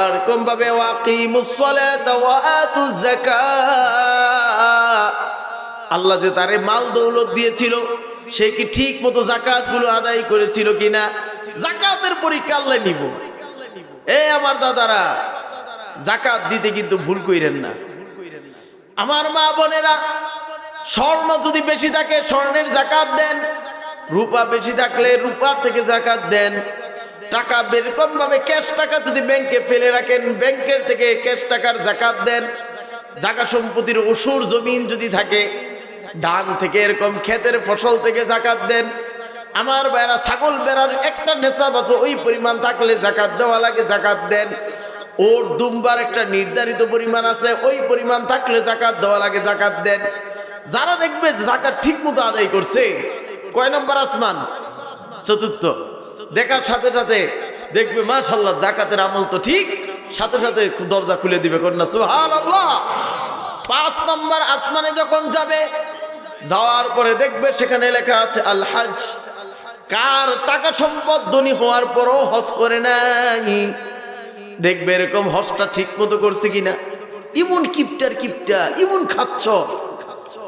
আর কোন ভাবে ওয়াকিমুস সালাতা ওয়া আতুজ যাকাত, আল্লাহ যে তারে মাল দৌলত দিয়েছিল, সে কি ঠিক মতো যাকাত গুলো আদায় করেছিল কিনা। যাকাতের পরীক্ষা আল্লাহ নিব। আমার দাদারা, যাকাত দিতে কিন্তু ভুল কইরেন না। আমার মা বোনেরা, স্বর্ণ যদি বেশি থাকে স্বর্ণের যাকাত দেন, রূপা বেশি থাকলে রূপার থেকে যাকাত দেন। টাকা এরকম ভাবে ক্যাশ টাকা যদি ব্যাংকে ফেলে রাখেন, ব্যাংকের থেকে ক্যাশ টাকার যাকাত দেন। জায়গা সম্পত্তির অসুর জমিন যদি থাকে, ধান থেকে এরকম ক্ষেতের ফসল থেকে যাকাত দেন। আমার বেড়া ছাগল বেড়ার একটা নেশাব আছে, ওই পরিমাণ থাকলে জাকাত দেওয়া লাগে, জাকাত দেন। ওর দুম্বার একটা নির্ধারিত পরিমাণ আছে, ওই পরিমাণ থাকলে জাকাত দেওয়া লাগে, জাকাত দেন। যারা দেখবে জাকাত ঠিক মতো আদায় করছে, কয় নম্বর আসমান? চতুর্থ। দেখার সাথে সাথে দেখবে মাশাআল্লাহ জাকাতের আমল তো ঠিক, সাথে সাথে দরজা খুলে দিবে, কন্যা সুবহানাল্লাহ। 5 নম্বর আসমানে যখন যাবে, যাওয়ার পরে দেখবে সেখানে লেখা আছে আল হজ। কার টাকা সম্পদ ধনী হওয়ার পরও হজ করে নাই, দেখবে এরকম হজটা ঠিক মতো করছে কিনা। ইমন কিপটার কিপটা, ইমন খাচ্ছ,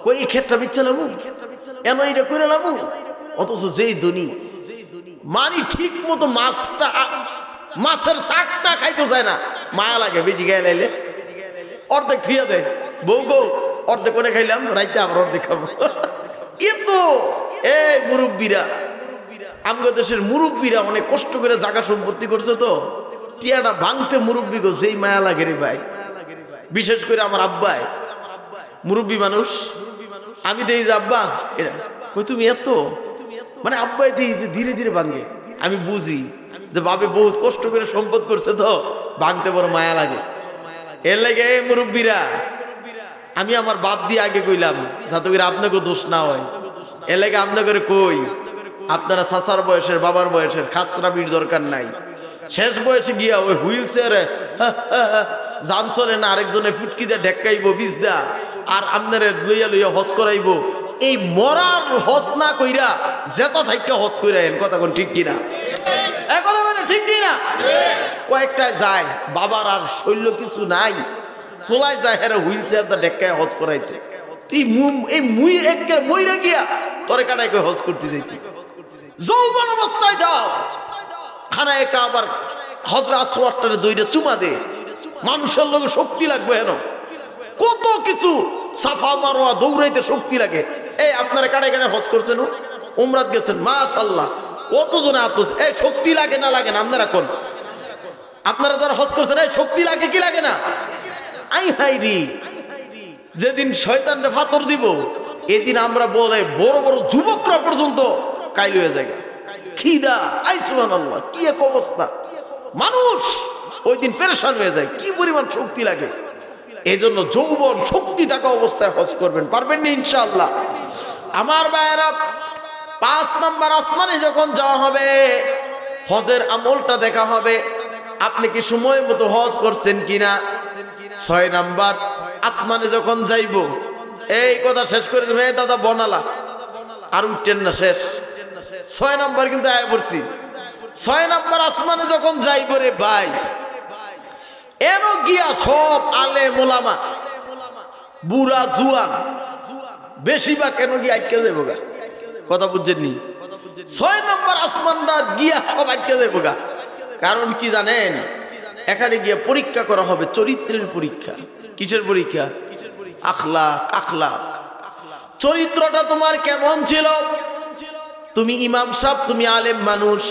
ওই ক্ষেত্রে বিচ্ছালামু এন এটা করে লামু, অথচ যেই ধনী মানি ঠিক মতো মাছটা, মাছের শাকটা খাইতে চায় না, মায়া লাগে বেশি গায়ে লাইলে, অর্ধেক ফিয়া দেয়। বউ গো অর্ধেক করে খাইলাম, রাইতে আবার অর্ধেক খাবো। কিন্তু এই মুরব্বীরা, আমগো দেশের মুরব্বীরা অনেক কষ্ট করে জায়গা সম্পত্তি করছে, তো টিয়াটা ভাঙতে মুরব্বী গো যেই মায়া লাগে রে ভাই। বিশেষ করে আমার আব্বাই মুরব্বী মানুষ, আমি দেই যে আব্বা কই তুমি এত, মানে আব্বাই দেই যে ধীরে ধীরে ভাঙে। আমি বুঝি যে বাবে বহুত কষ্ট করে সম্পদ করছে, তো ভাঙতে বড় মায়া লাগে। এর লাগে মুরব্বীরা, আমি আমার বাপ দিয়ে আগে কইলাম যাতে করে আপনাকে দোষ না হয়। এর লাগে আপনাকে কই, আপনারা চাচার বয়সের, বাবার বয়সের খাসরাবির দরকার নাই। শেষ বয়সে গিয়া ওই হুইল চেয়ারে জান চলে না, আরেকজনে ফুটকি দিয়ে ঢেকাইবো বিষ দা, আর আপনারে লইয়া লইয়া হজ করাইবো। এই মরার হজ না কইরা জেতা থাইকা হজ কইরাইন, কথা কোন ঠিক কিনা? কথা বলে ঠিক কিনা? কয়েকটায় যায়, বাবার আর শৈল্য কিছু নাই, খোলায় যায় হেরা হুইল চেয়ার দা ঢেকায় হজ করাইতে। তুই এই মুই একের মইরা গিয়া তরে কাটাই কই হজ করতে যাইতি। যৌবন অবস্থায় যাও, খানা একা আবার হজরা আসওয়ারটারে দুইটা চুমা দে, মানুষের লোক শক্তি লাগবে হেন, কত কিছু সাফা মারোয়া দৌড়াইতে শক্তি লাগে। এই আপনারা কাটাই কাটাই হজ করছেন, উমরাত গেছেন, মাশাআল্লাহ কতজনে আত্মজ। এই শক্তি লাগে না লাগে না? আপনারা কোন, আপনারা যারা হজ করছেন, এই শক্তি লাগে কি লাগে না? আই হাই রি, যেদিন শয়তানরে ফাতর দিব, এদিন আমরা বলে বড় বড় যুবকরা পর্যন্ত কাইল হয়ে যায়, খিদা, আই সুবহানাল্লাহ, কি এক অবস্থা, মানুষ ওই দিন পেরেশান হয়ে যায়, কি পরিমাণ শক্তি লাগে। এই জন্য যৌবন শক্তি থাকা অবস্থায় হজ করবেন, পারবেন না ইনশাআল্লাহ। আমার ভাইয়েরা, 5 নম্বর আসমানে যখন যাওয়া হবে, হজের আমলটা দেখা হবে, আপনি কি সময় মতো হজ করছেন কিনা। 6 নম্বর আসমানে যখন যাইব, এই কথা শেষ করে দেবে দাদা বনালা, আর উঠতেন না, শেষ। 6 নম্বর কিন্তু আয় পড়ছি। 6 নম্বর আসমানে যখন যাইব রে ভাই, এর গিয়া সব আলেম ওলামা, বুড়া জুয়ান, বেশিরভাগ কেন গিয়ে আটকে যাইব গা, কথা বুঝছেননি? 6 নম্বর আসমানটা গিয়া সব আটকে যাইব গা। কারণ কি জানেন, এখানে গিয়ে পরীক্ষা করা হবে, চরিত্রের পরীক্ষা। কিসের পরীক্ষা? আখলাক। আখলাক, চরিত্রটা তোমার কেমন ছিল। তুমি ইমাম সাহেব, তুমি আলেম মানুষ,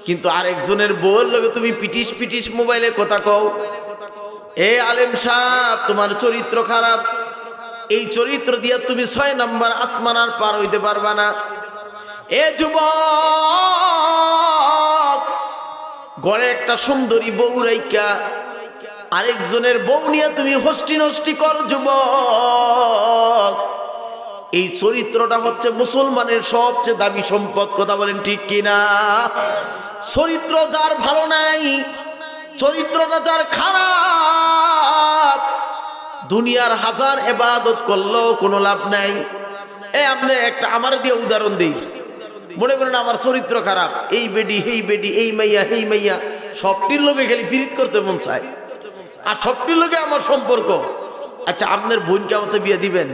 কিন্তু আরেকজনের বউয়ের লগে তুমি পিটিস পিটিস মোবাইলে কথা কও, এ আলেম সাহেব তোমার চরিত্র খারাপ। এই চরিত্র দিয়া তুমি 6 নম্বর আসমান আর পার হইতে পারবা না। এ যুবক, ঘরে একটা সুন্দরী বউ রাইকা আরেকজনের বউ নিয়ে তুমি হস্টি নষ্টি কর যুবক। এই চরিত্রটা হচ্ছে মুসলমানের সবচেয়ে দামি সম্পদ, কথা বলেন ঠিক কিনা? চরিত্র যার ভালো নাই, চরিত্রটা যার খারাপ, দুনিয়ার হাজার ইবাদত করলেও কোনো লাভ নাই। আপনি একটা আমার দিয়ে উদাহরণ দিই, মনে করেন আমার চরিত্র খারাপ, এই বেডি এই বেডি, এই মাইয়া এই মাইয়া, সবটির লোকে খালি ফিরিত করতে মন চায়, আর সবটির লোকে আমার সম্পর্ক। আচ্ছা, আপনার বোনকে আমাকে বিয়ে দিবেন?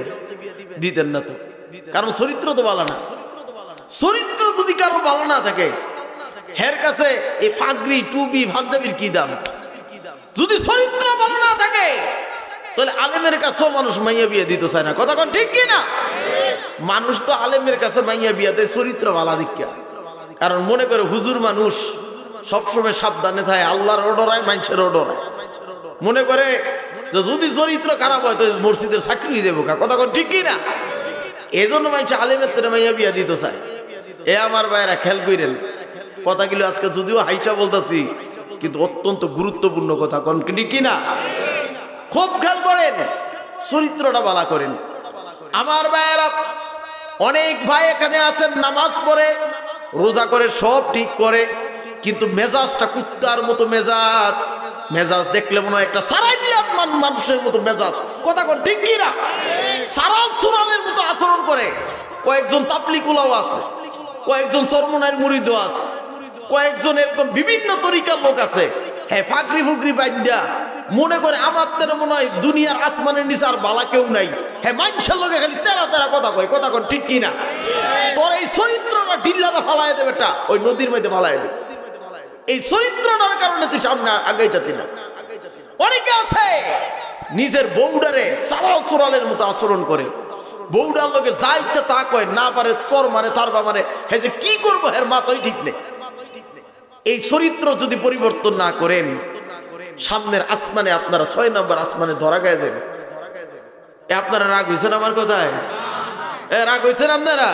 দিতেন না তো, কারণ চরিত্র তো ভালো না। চরিত্র যদি কারো ভালো না থাকে, হের কাছে এই পাগড়ি টুপি পাঞ্জাবির কি দাম? যদি চরিত্র ভালো না থাকে, তাহলে আলেমের কাছেও মানুষ মাইয়া বিয়ে দিতে চায় না, কথা কোন ঠিক কিনা? মানুষ তো আলেমের কাছে মাইয়া বিয়ে দেয় চরিত্র ভালো দীক্ষা, কারণ মনে করে হুজুর মানুষ সবসময় সাবধানে থাকে, আল্লাহর অর্ডারায়, মানুষের অর্ডারায়। মনে করে যে যদি চরিত্র খারাপ হয় তো মসজিদের চাকরি হয়ে যাবো, কথা কোন ঠিক কিনা? এই জন্য মানুষ আলেমের তেরে মাইয়া বিয়া দিতে চায়। এ আমার ভাইরা খেয়াল করেন কথাগুলো আজকে যদিও হাইসা বলতেছি কিন্তু অত্যন্ত গুরুত্বপূর্ণ কথা কোন কি না খুব খেয়াল করেন চরিত্রটা বালা করেন আমার ভাইয়েরা অনেক ভাই এখানে আছেন নামাজ পড়ে রোজা করে সব ঠিক করে কিন্তু মেজাজটা কুত্তার মতো মেজাজ দেখলে মনে হয় একটা সারাইলিয়ান মানুষের মতো মেজাজ কথা কোন ঠিক কি না সারাল সুরালের মতো আচরণ করে কয়েকজন তাবলিগুলাও আছে কয়েকজন চরমনার মুরিদও আছে কয়েকজন এরকম বিভিন্ন তরিকার লোক আছে হ্যাঁ ফাকরি ফুকরি বাদ্যা মনে করে আমার তেন মনে হয় দুনিয়ার আসমানের নিচে আর বালা কেউ নাই হ্যাঁ মানুষের লোকে খালি তেরা তেরা কথা কয় কথা কোন ঠিক কিনা তোর এই চরিত্রটা ঢিল্লাতে ফালাই দেবে এটা ওই নদীর মধ্যে ফালাই দে এই চরিত্রটার কারণে তুই সামনে আগাইতাতি না অনেকে আছে নিজের বউডারে চালাল চোরালের মতো আচরণ করে বউডার লোকে যা ইচ্ছা তা কয় না পারে চর মারে তার বা মানে হ্যাঁ যে কি করবো হের মাথায় ঠিক নেই এই চরিত্র যদি পরিবর্তন না করেন সামনের আসমানে আপনারা 6 নম্বর আসমানে ধরা গায়ে যাবে আপনারা রাগ হয়েছেন আমার কথায় রাগ হয়েছেন আপনারা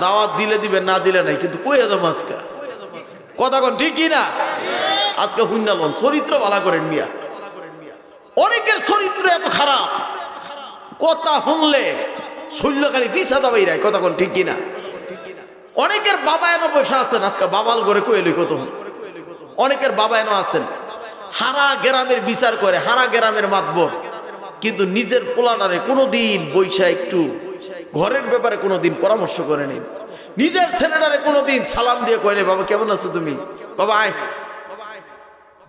দাওয়াত দিলে দিবেন না দিলে নাই কিন্তু কই যাবো আজকে কথা কোন ঠিক না আজকে হুন্ডালন চরিত্র ভালো করেন মিয়া অনেকের চরিত্র এত খারাপ কথা শুনলে শৈল্যকালী পিছা দাবাই রায় কথা কোন ঠিক কিনা অনেকের বাবা এনো পয়সা আছেন আজকে বাবাল করে কইলি কত অনেকের বাবা এনো আছেন হারা গ্রামের বিচার করে হারা গ্রামের মাতবর কিন্তু নিজের পোলাটারে কোনোদিন বৈশা একটু ঘরের ব্যাপারে কোনোদিন পরামর্শ করে নেই নিজের ছেলেটারে কোনোদিন সালাম দিয়ে কয় বাবা কেমন আছো তুমি বাবা আয়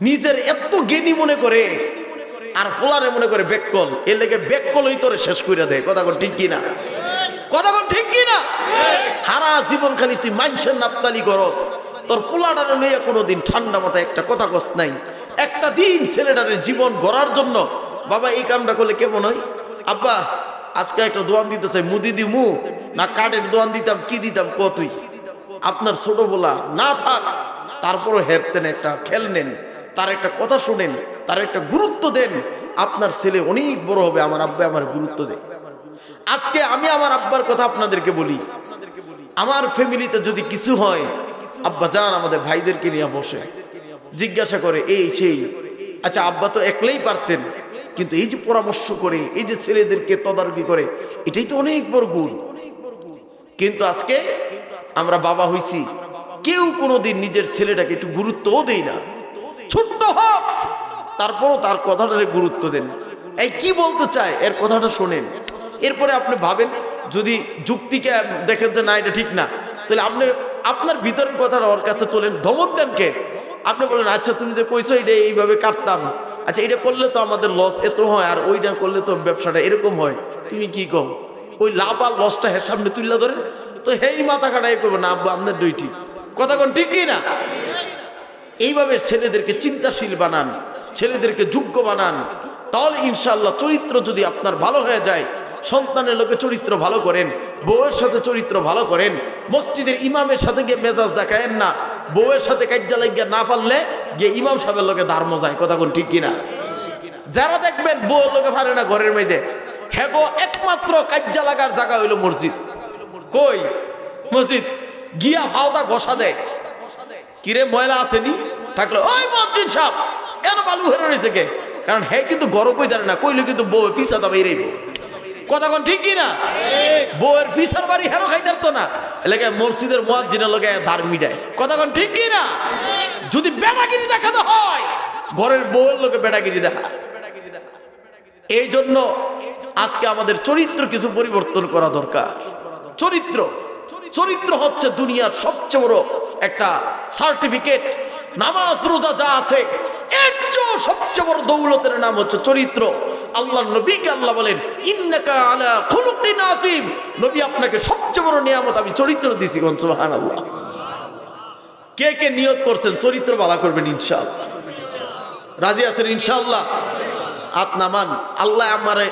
নিজের এত জ্ঞানী মনে করে আর পোলারে মনে করে বেককল এর লেগে বেককলই তোরে শেষ করে দেয় কথা কোন ঠিক কিনা কথা কোন ঠিক কিনা হারা জীবন খালি তুই মানুষের নাপতালি করস তোর পোলাটারে লইয়া কোনোদিন ঠান্ডা মাথায় একটা কথা কস নাই একটা দিন ছেলেটারে জীবন গড়ার জন্য বাবা এই কামটা করলে কেমন হয় আব্বা আজকে একটা দোয়ান দিতে চাই মুদি দিমু না কাঠের দোয়ান দিতাম কি দিতাম কতই আপনার ছোট বলা না থাক তারপরও হেরতেন একটা খেল নেন তার একটা কথা শুনেন তার একটা গুরুত্ব দেন আপনার ছেলে অনেক বড় হবে আমার আব্বা আমার গুরুত্ব দেয় আজকে আমি আমার আব্বার কথা আপনাদেরকে বলি আমার ফ্যামিলিতে যদি কিছু হয় আব্বা যান আমাদের ভাইদেরকে নিয়ে বসে জিজ্ঞাসা করে এই সেই আচ্ছা আব্বা তো একলাই পারতেন কিন্তু এই যে পরামর্শ করে এই যে ছেলেদেরকে তদারকি করে এটাই তো অনেক বড় গুণ কিন্তু আজকে আমরা বাবা হইছি কেউ কোনোদিন নিজের ছেলেটাকে একটু গুরুত্বও দেই না ছোট্ট হোক তারপরও তার কথাটারে গুরুত্ব দেন এই কি বলতে চায় এর কথাটা শোনেন এরপরে আপনি ভাবেন যদি যুক্তিকে দেখেন যে না এটা ঠিক না তাহলে আপনি আপনার ভিতরের কথাটা ওর কাছে তোলেন ধমক দেন কে আপনি বলেন আচ্ছা তুমি যে কইছো এটা এইভাবে কাটতাম আচ্ছা এটা করলে তো আমাদের লস এত হয় আর ওইটা করলে তো ব্যবসাটা এরকম হয় তুমি কি কও ওই লাভ আর লসটা হের সামনে তুললা ধরেন তো হেই মাথা কাটাই করবো না আব্বা আপনার দুই ঠিক কথা কোন ঠিক কি না এইভাবে ছেলেদেরকে চিন্তাশীল বানান ছেলেদেরকে যোগ্য বানান তাহলে ইনশাআল্লাহ চরিত্র যদি আপনার ভালো হয়ে যায় সন্তানের লোকে চরিত্র ভালো করেন বউয়ের সাথে চরিত্র ভালো করেন মসজিদের ইমামের সাথে গিয়ে মেজাজ দেখায়েন না বউয়ের সাথে কাজ্জা লাগিয়া না পারলে গিয়ে ইমাম সাহেবের লোকে ধর্ম যায় কথা কোন ঠিক কিনা যারা দেখবেন বউয়ের লোকে পারে না ঘরের মধ্যে হ্যাঁ গো একমাত্র কাজ্জা লাগার জায়গা হইলো মসজিদ কই মসজিদ গিয়া ফাওদা ঘষা দেয় কিরে ময়লা আসেনি থাকলে ওই মসজিদ সাহেব কেন বালু হেরে রয়েছে কে কারণ হ্যাঁ কিন্তু গরম হয়ে দাঁড়ে না কইলে কিন্তু বউ পিসা দাবাই রেইব কথা কোন ঠিক কিনা বউয়ের ফিসার বাড়ি হেরো খাইতে পারতো না এলাকায় মসজিদের মুয়াজ্জিনের লগে ধার মিটায় কথা কোন ঠিক কিনা যদি বেড়াগিরি দেখাতে হয় ঘরের বউয়ের লোকে বেড়াগিরি দেখা এই জন্য আজকে আমাদের চরিত্র কিছু পরিবর্তন করা দরকার চরিত্র হচ্ছে দুনিয়ার সবচেয়ে বড় একটা সার্টিফিকেট নামাজ রোজা যা আছে এর চেয়ে সবচেয়ে বড় দৌলতের নাম হচ্ছে চরিত্র আল্লাহর নবীকে আল্লাহ বলেন ইন্নাকা আলা খুলুকিন আযীম নবী আপনাকে সবচেয়ে বড় নিয়ামত আমি চরিত্র দিয়েছি কোন সুবহানাল্লাহ কে কে নিয়ত করছেন চরিত্র ভালো করবেন ইনশাআল্লাহ রাজি আছেন ইনশাআল্লাহ হাত নামান আল্লাহ আমারে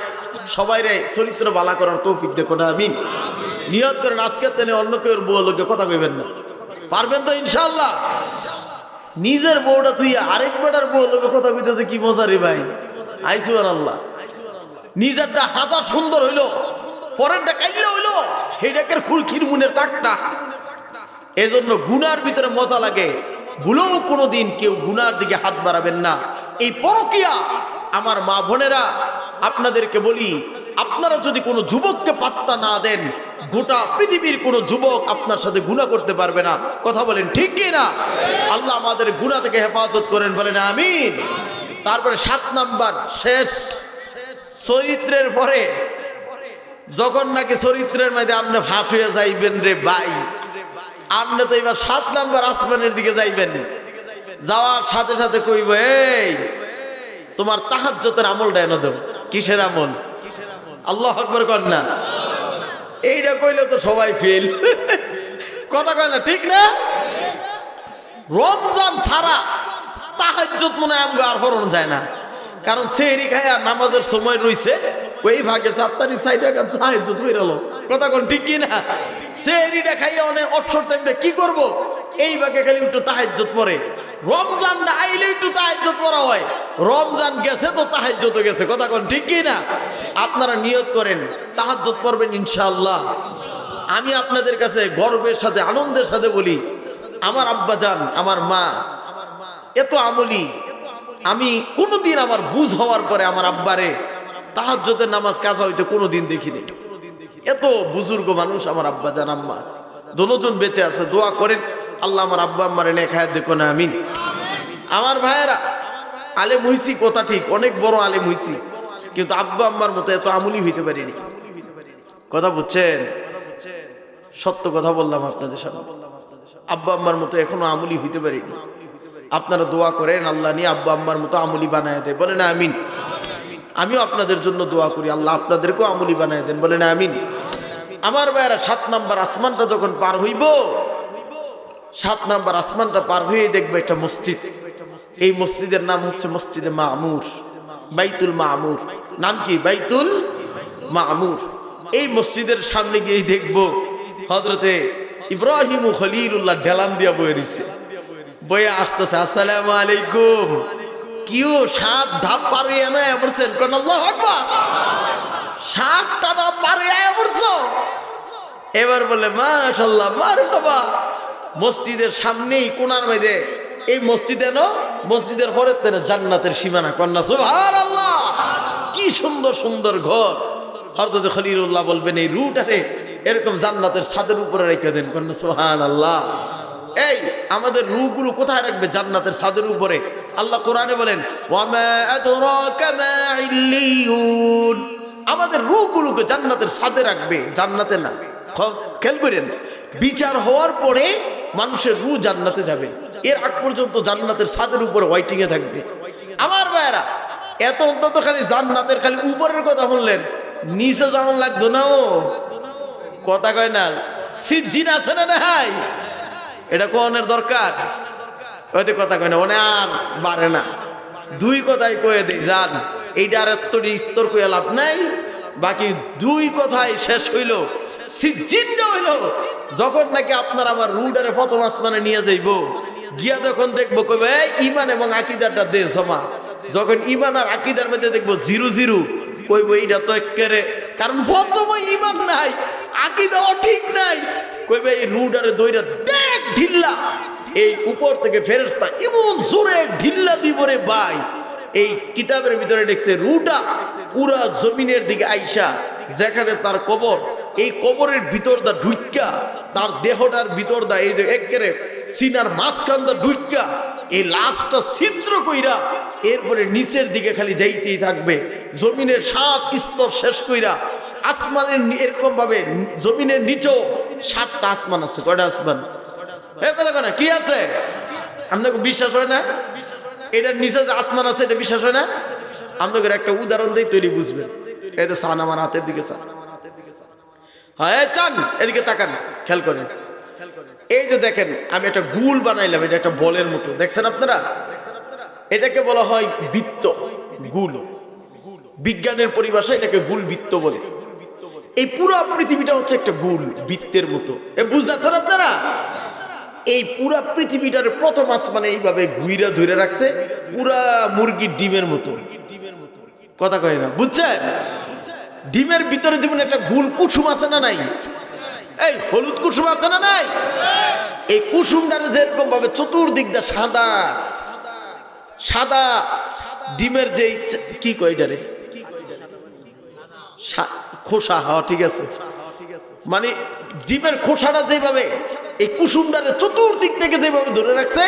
সবাইরে চরিত্র ভালো করার তৌফিক দেখুন আমিন নিয়ত করেন আজকে তেনে অন্য কেউ বউ লোকে কথা কইবেন না পারবেন তো ইনশাআল্লাহ নিজের বউটা তুই আরেক বেটার বউ লোকে কথা কইতেছে কি মজা রে ভাই আইসুবান আল্লাহ নিজেরটা হাজার সুন্দর হইলো পরেরটা কাইলে হইলো সেইটাকে খুরখির মুনের চাকটা এজন্য গুনার ভিতরে মজা লাগে, ভুলেও কোনোদিন কেউ গুনার দিকে হাত বাড়াবেন না। এই পরকিয়া আমার মা বোনেরা আপনাদেরকে বলি, আপনারা যদি কোনো যুবককে পাত্তা না দেন, গোটা পৃথিবীর কোনো যুবক আপনার সাথে গুনাহ করতে পারবে না। কথা বলেন ঠিক কি না? আল্লাহ আমাদের গুনাহ থেকে হেফাজত করেন, বলেন আমিন। তারপরে 7 নাম্বার শেষ, চরিত্রের পরে যখন নাকি চরিত্রের মধ্যে আপনি ফাঁস হয়ে যাইবেন রে ভাই, আপনি তো এবার 7 নাম্বার আসমানের দিকে যাইবেন। যাওয়ার সাথে সাথে কইব, এই তোমার তাহাজ্জুদের আমলটা এনে দাও। কিসের আমল? আল্লাহু আকবার কর না। এইটা কইলে তো সবাই ফেল। কথা কয় না, ঠিক না? রমজান ছাড়া তাহাজ্জুদ মনে হয় আর হরণ যায় না, কারণ সেহরি খায় আর নামাজের সময় রইছে, ওই ভাগে 4 তারিখ 4 টাকা তাহাজ্জুদ হয়ে গেল। কথা কোন ঠিক কি না? সেহরিটা খাইয়া অনেক অবসর টাইমটা কি করব, এই ভাগে খালি একটু তাহাজ্জুদ পড়ে। রমজানটা আইলে একটু তাহাজ্জুদ পড়া হয়, রমজান গেছে তো তাহাজ্জুদ গেছে। কথা কোন ঠিক কি না? আপনারা নিয়ত করেন তাহাজ্জুদ পড়বেন ইনশাআল্লাহ। আমি আপনাদের কাছে গর্বের সাথে আনন্দের সাথে বলি, আমার আব্বাজান আমার মা এত আমলি, আমি কোনোদিন আমার বুঝ হওয়ার পরে আমার আব্বারে তাহাজ্জুদের নামাজ কাজা হইতে কোনোদিন দেখিনি। এত বুজুর্গ মানুষ আমার আব্বাজান আম্মা, দুজন বেঁচে আছে। দোয়া করেন আল্লাহ আমার আব্বা আম্মারে নেক হায়াত দেখো না, আমিন। আমার ভাইয়েরা, আলেম হইছি কথা ঠিক, অনেক বড় আলেম হইছি, কিন্তু আব্বা আম্মার মতো এত আমলি হইতে পারিনি। কথা বুঝছেন? সত্য কথা বললাম আপনাদের সামনে, আব্বা আম্মার মতো এখনো আমলি হইতে পারিনি। আপনারা দোয়া করেন আল্লাহ নিয়ে আব্বা আম্মার মতো আমলি বানায় দেয়, বলেন আমিন। আমিও আপনাদের জন্য দোয়া করি আল্লাহ আপনাদেরকেও আমলি বানায় দেন, বলেন আমিন। আমার ভাইয়েরা, 7 নাম্বার আসমানটা যখন পার হইব, 7 নাম্বার আসমানটা পার হয়ে দেখবে একটা মসজিদ। এই মসজিদের নাম হচ্ছে মসজিদে মামুর, বাইতুল মামুর। নাম কি? বাইতুল মামুর। এই মসজিদের সামনে গিয়ে দেখবো হযরতে ইব্রাহিম খলিলুল্লাহ ঢেলান দিয়া বয়ে রইছে, বয়ে আসতেছে। আসসালামু আলাইকুম। কিও 7 ধাপ পার হয়ে না পড়ছেন? কোন আল্লাহু আকবার। 7টা ধাপ পার হয়ে পড়ছো। এবার বলে মাশাআল্লাহ মারহাবা। মসজিদের সামনেই কোণার মধ্যে এই মসজিদ এনো, মসজিদের পরে জান্নাতের সীমানা। কন্যা সুবহানাল্লাহ, কি সুন্দর সুন্দর ঘর। হযরত খলিলুল্লাহ বলবেন এই রুটারে এরকম জান্নাতের ছাদের উপরে রেখে দেন। কন্যা সুবহানাল্লাহ। এই আমাদের রূহগুলো কোথায় রাখবে? জান্নাতের ছাদের উপরে। আল্লাহ কোরআনে বলেন ওয়ামা আদরাকা মা ইল্লিয়ুন, আমাদের রূহগুলোকে জান্নাতের ছাদে রাখবে, জান্নাতে না। খেয়াল করেন, বিচার হওয়ার পরে মানুষের রূহ জান্নাতে যাবে, এর আগ পর্যন্ত জান্নাতের ছাদের উপরে ওয়াইটিং এ থাকবে। আমার ভাইয়েরা, এত অন্তত খালি জান্নাতের খালি উপরের কথা বললেন, নিচে জানান লাগতো না। ও কথা কয় না, সিজ্জিন আছে না নাই, এটা কোনের দরকার। ওইতে কথা কয় না, ওনে আর বাড়ে না। 2 কথাই কয়ে দেয়, যান এইটা আর এতটি স্তর কইয়া লাভ নাই। বাকি 2 কথাই শেষ হইল। সিজ্জিনটা হইল যখন নাকি আপনার আমার রুডারে প্রথম আসমানে নিয়ে যাইব, গিয়া যখন দেখবো কইবে ঈমান এবং আকীদাটা দে জমা। যখন ঈমান আর আকীদার মধ্যে দেখবো 0-0, কইব এইটা তো একেবারে, কারণ প্রথমে ঈমান নাই, আকীদাও ঠিক নাই। কইবে এই রুডারে দইরা দেখ ঢিল্লা, এই উপর থেকে ফেরেশতা এমন জোরে ঢিল্লা দিব রে ভাই। এই কিতাবের ভিতরে দেখছে রুটা পুরা জমিনের দিকে আইসা যেখানে তার কবর, এই কবরের ভিতর দা ঢুইকা, তার দেহটার ভিতর দা এই যে একেবারে সিনার মাঝখান দা ঢুইকা এই লাশটা ছিদ্র কইরা এরপরে নিচের দিকে খালি যাইতেই থাকবে। জমিনের 7 স্তর শেষ কইরা আসমানের এরকম ভাবে জমিনের নিচেও 7টা আসমান আছে। কয়টা আসমান? কথা কয় না, কি আছে? আপনাকে বিশ্বাস হয় না? এটার নিচে যে আসমান আছে এটা বিশ্বাস হয় না? আপনাদের একটা উদাহরণ দেই, তৈরি বুঝবেন। এই যে চান, আমার হাতের দিকে চান। হ্যাঁ চান, এদিকে তাকান, খেয়াল করেন। এই যে দেখেন আমি একটা গুল বানাইলাম, এটা একটা বলের মতো, দেখছেন আপনারা? এটাকে বলা হয় বৃত্ত, গুল। বিজ্ঞানের পরিভাষায় এটাকে গুল বৃত্ত বলে। এই পুরো পৃথিবীটা হচ্ছে একটা গুল বৃত্তের মতো। বুঝতেছেন আপনারা? এই পুরা পৃথিবীটার প্রথম আসমানে এইভাবে ঘুইরা ধরে রাখছে, পুরা মুরগির ডিমের মতো। কথা কয় না, বুঝছেন? ডিমের ভিতরে যেমন একটা গুল কুসুম আছে না নাই? এই হলুদ কুসুম আছে না নাই? এই কুসুমটারে যেরকম ভাবে চতুর্দিক দিয়ে সাদা সাদা ডিমের যে কি কয়টারে খোসা, হ্যাঁ ঠিক আছে, মানে ডিমের খোসাটা যেভাবে এই কুসুমটারে চতুর্দিক থেকে যেভাবে ধরে রাখছে,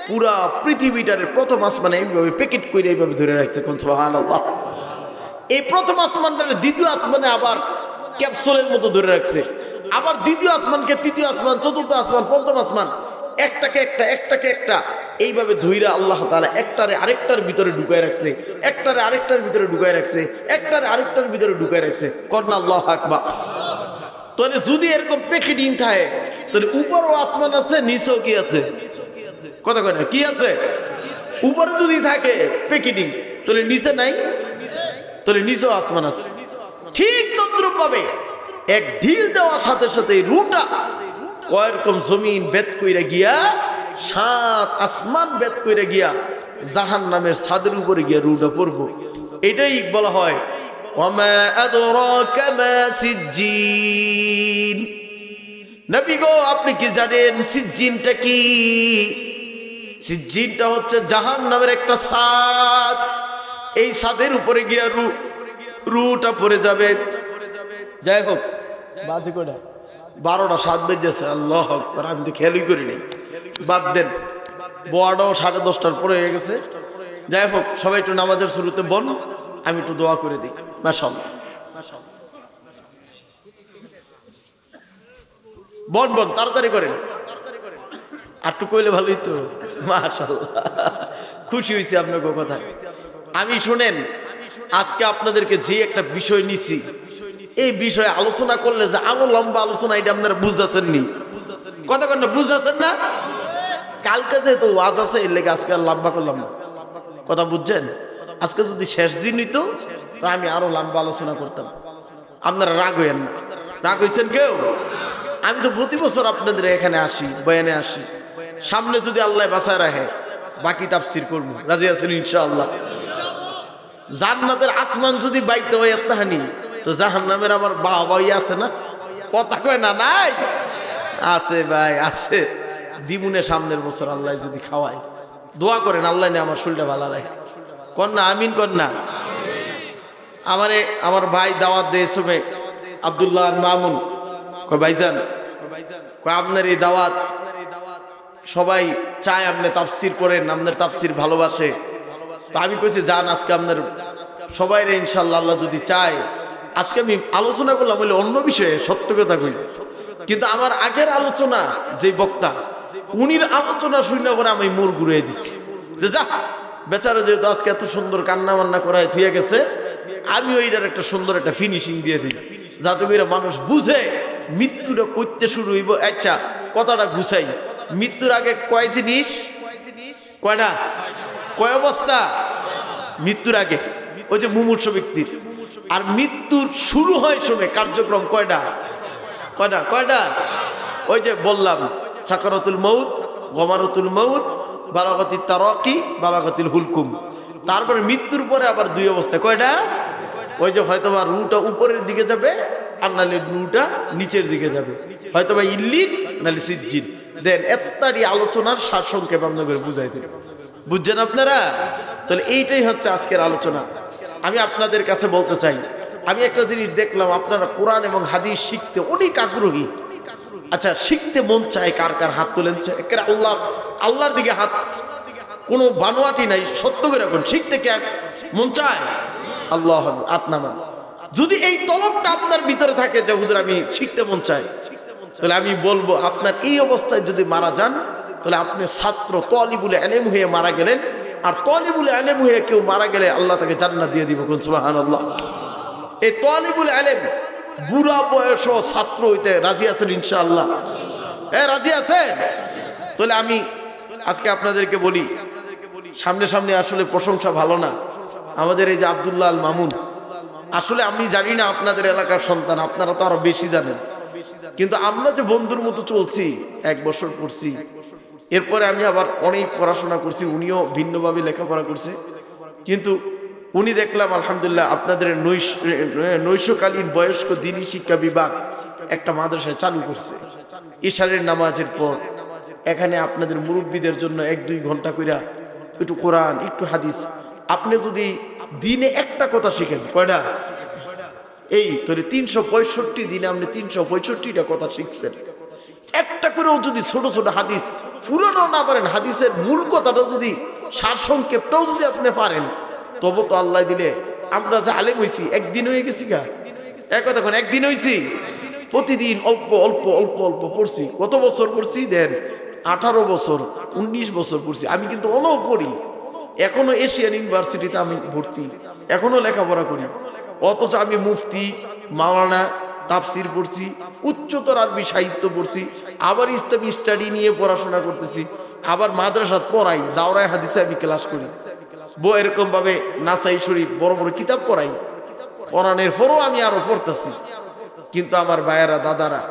পুরা পৃথিবীটারে প্রথম আসমানে এইভাবে প্যাকেট করে এইভাবে ধরে রাখছে। কোন সুবহানাল্লাহ। এই প্রথম আসমানটারে দ্বিতীয় আসমানে আবার ক্যাপসুলের মতো ধরে রাখছে, আবার দ্বিতীয় আসমানকে তৃতীয় আসমান, চতুর্থ আসমান, পঞ্চম আসমান, একটাকে একটা এইভাবে ধইরা আল্লাহ তাআলা একটারে আরেকটার ভিতরে ঢুকায় রাখছে, একটারে আরেকটার ভিতরে ঢুকায় রাখছে, একটারে আরেকটার ভিতরে ঢুকায় রাখছে। কন্যা আল্লাহু আকবার। তাহলে যদি এরকম প্যাকেটিং থাকে, তাহলে উপরও আসমান আছে, নিচেও কি আছে? কথা কয় না, কি আছে? উপরে যদি থাকে প্যাকেটিং, তাহলে নিচে নাই, তাহলে নিচেও আসমান আছে। ঠিক তদ্রুপ ভাবে এক ঢিল দেওয়ার সাথে সাথে রুটা কয়েকরকম জমিন বেদ কইরা গিয়া, 7 আসমান বেদ কইরা গিয়া জাহান্নামের ছাদের উপরে গিয়া রুটা পড়বো। এটাই বলা হয় ওয়ামা আদরাকা মা সিজ্জিন। নবী গো, আপনি কি জানেন সিজ্জিনটা কি? সিজ্জিনটা হচ্ছে জাহান্নামের একটা ছাদ। এই ছাদের উপরে গিয়া রুটা পড়ে যাবে। যাই হোক, বাজে কয়টা? 12টা 7 বেজেছে। আল্লাহু আকবার, আমি তো খেয়ালই করি নাই। বাদ দেন, বোয়াটাও 10:30টার পরে হয়ে গেছে। যাই হোক, সবাই একটু নামাজের শুরুতে বল, আমি একটু দোয়া করে দিই। মাশাআল্লাহ, বন তাড়াতাড়ি করেন, আর একটু কইলে ভালোই তো। মাশাআল্লাহ, খুশি হয়েছি আপনার কথা। আমি শুনেন, আজকে আপনাদেরকে যে একটা বিষয় নিছি, এই বিষয়ে আলোচনা করলে যে আরো লম্বা আলোচনা, এটা আপনারা বুঝতেছেন নি? কথা কেন বুঝতেছেন না? কালকে যেহেতু ওয়াজ আছে, এর লেগে আজকে আর লম্বা করলাম না। কথা বুঝছেন? আজকে যদি শেষ দিন হইতো, তো আমি আরো লম্বা আলোচনা করতাম। আপনারা রাগ হইয়েন না। রাগ হয়েছেন কেউ? আমি তো প্রতি বছর আপনাদের এখানে আসি, বয়ানে আসি। সামনে যদি আল্লাহ বাঁচায় রাখে, বাকি তাফসির করবো। রাজি আছেন ইনশাআল্লাহ? জান্নাতের আসমান যদি বাইতে হয় এত্তাহানি, তো জাহান্নামের আবার বাহবাই আছে না? কথা কয় না? নাই আছে ভাই, আছে। দিবুনে সামনের বছর আল্লাহ যদি খাওয়ায়। দোয়া করেন আল্লাহ নে আমার শরীরটা ভালো রাখে। কন্যা আমিন কন্যা। আমার ভাই দাওয়াত দিয়ে সময় আব্দুল্লাহ মামুন কয় ভাইজান, কয় আপনার এই দাওয়াত সবাই চায় আপনি তাফসির করেন, আপনার তাফসির ভালোবাসে। তো আমি কইছি যান, আজকে আপনার সবাই রে ইনশাআল্লাহ আল্লাহ যদি চায়। আজকে আমি আলোচনা করলাম বলে অন্য বিষয়ে, সত্য কথা কই, কিন্তু আমার আগের আলোচনা যে বক্তা, উনির আলোচনা শুনে পরে আমি মোর ঘুরিয়ে দিচ্ছি যে যা, বেচারা যেহেতু আজকে এত সুন্দর কান্না মান্না করায় থুয়ে গেছে, আমি ওইটার একটা সুন্দর একটা ফিনিশিং দিয়ে দিই, যাতে করে মানুষ বুঝে মৃত্যুটা করতে শুরু হইব। আচ্ছা, কথাটা ঘুষাই। মৃত্যুর আগে কয় জিনিস? কয়টা? কয় অবস্থা মৃত্যুর আগে? ওই যে মুমূর্ষু ব্যক্তির। আর মৃত্যুর শুরু হয় সময় কার্যক্রম কয়টা? কয়টা? ওই যে বললাম, সাকারাতুল মউত, গমারাতুল মউত, বালাগাতিত তারাকি, বালাগাতিল হুলকুম। তারপরে মৃত্যুর পরে আবার 2 অবস্থা। কয়টা? ওই যে হয়তোবা রুটা উপরের দিকে যাবে, আর নাহলে রুটা নিচের দিকে যাবে, হয়তোবা ইল্লিন নাহলে সিজ্জিন। দেন এত্তারি আলোচনার সারসংক্ষেপ আপনাদের বুঝাই দিন। বুঝছেন আপনারা? তাহলে এইটাই হচ্ছে আজকের আলোচনা। আমি আপনাদের কাছে বলতে চাই, আমি একটা জিনিস দেখলাম, আপনারা কোরআন এবং হাদিস শিখতে অনেক আগ্রহী। আচ্ছা, শিখতে মন চায় কার কার? হাত তোলেন। আল্লাহর দিকে হাত, কোনো বানোয়াটি নাই, সত্য করে রাখুন। শিখতে কে মন চায়? আল্লাহ আত্মামান। যদি এই তলবটা আপনার ভিতরে থাকে যে হুজুর আমি শিখতে মন চাই, তাহলে আমি বলবো আপনার এই অবস্থায় যদি মারা যান, তাহলে আপনি ছাত্র তালিবুল ইলম হয়ে মারা গেলেন। আর তালিবুল ইলম হয়ে কেউ মারা গেলে আল্লাহ তাকে জান্নাত দিয়ে দিব। কোন সুবহানাল্লাহ। এই তালিবুল ইলম বুড়া বয়স ছাত্র হইতে রাজি আছেন ইনশাআল্লাহ? রাজি আছেন? তাহলে আমি আজকে আপনাদেরকে বলি, সামনে আসলে প্রশংসা ভালো না। আমাদের এই যে আব্দুল্লাহ আল মামুন, আসলে আমি জানি না আপনাদের এলাকার সন্তান, আপনারা তো আরো বেশি জানেন, কিন্তু আমরা যে বন্ধুর মতো চলছি, 1 বছর পড়ছি, এরপরে আমি আবার অনেক পড়াশোনা করছি, উনিও ভিন্নভাবে লেখাপড়া করছে, কিন্তু উনি দেখলাম আলহামদুলিল্লাহ আপনাদের নৈশকালীন বয়স্ক দিনী শিক্ষা বিভাগ একটা মাদ্রাসায় চালু করছে। ইশারের নামাজের পর এখানে আপনাদের মুরব্বীদের জন্য 1-2 ঘন্টা কইরা একটু কোরআন একটু হাদিস, আপনি যদি দিনে একটা কথা শিখেন, কয়টা? এই তোরে 365 দিনে আপনি 365টা কথা শিখছেন। একটা করেও যদি ছোট ছোট হাদিস পুরোনো না পারেন, হাদিসের মূল কথাটা যদি সারসংক্ষেপটাও যদি আপনি পারেন, তবে তো আল্লাহ দিলে আমরা যে আলেম হইছি একদিন হয়ে গেছি গা। এক কথা কোন একদিন হইছি? প্রতিদিন অল্প অল্প অল্প অল্প পড়ছি। কত বছর পড়ছি দেন? 18 বছর 19 বছর পড়ছি। আমি কিন্তু অনও পড়ি, এখনো এশিয়ান ইউনিভার্সিটিতে আমি ভর্তি, এখনো লেখাপড়া করি। অথচ আমি মুফতি, মাওলানা, তাফসির পড়ছি, উচ্চতর আরবি সাহিত্য পড়ছি, আবার ইসলামী স্টাডি নিয়ে পড়াশোনা করতেছি, আবার মাদ্রাসাত পড়াই, দাওরায় হাদিসে আমি ক্লাস করি, এরকম ভাবে নাসাই শরীফ বড় বড় কিতাব পড়াই। কোরআনের পরও আমি আরো পড়তেছি। কিন্তু আমার ভাইয়েরা, দাদারা,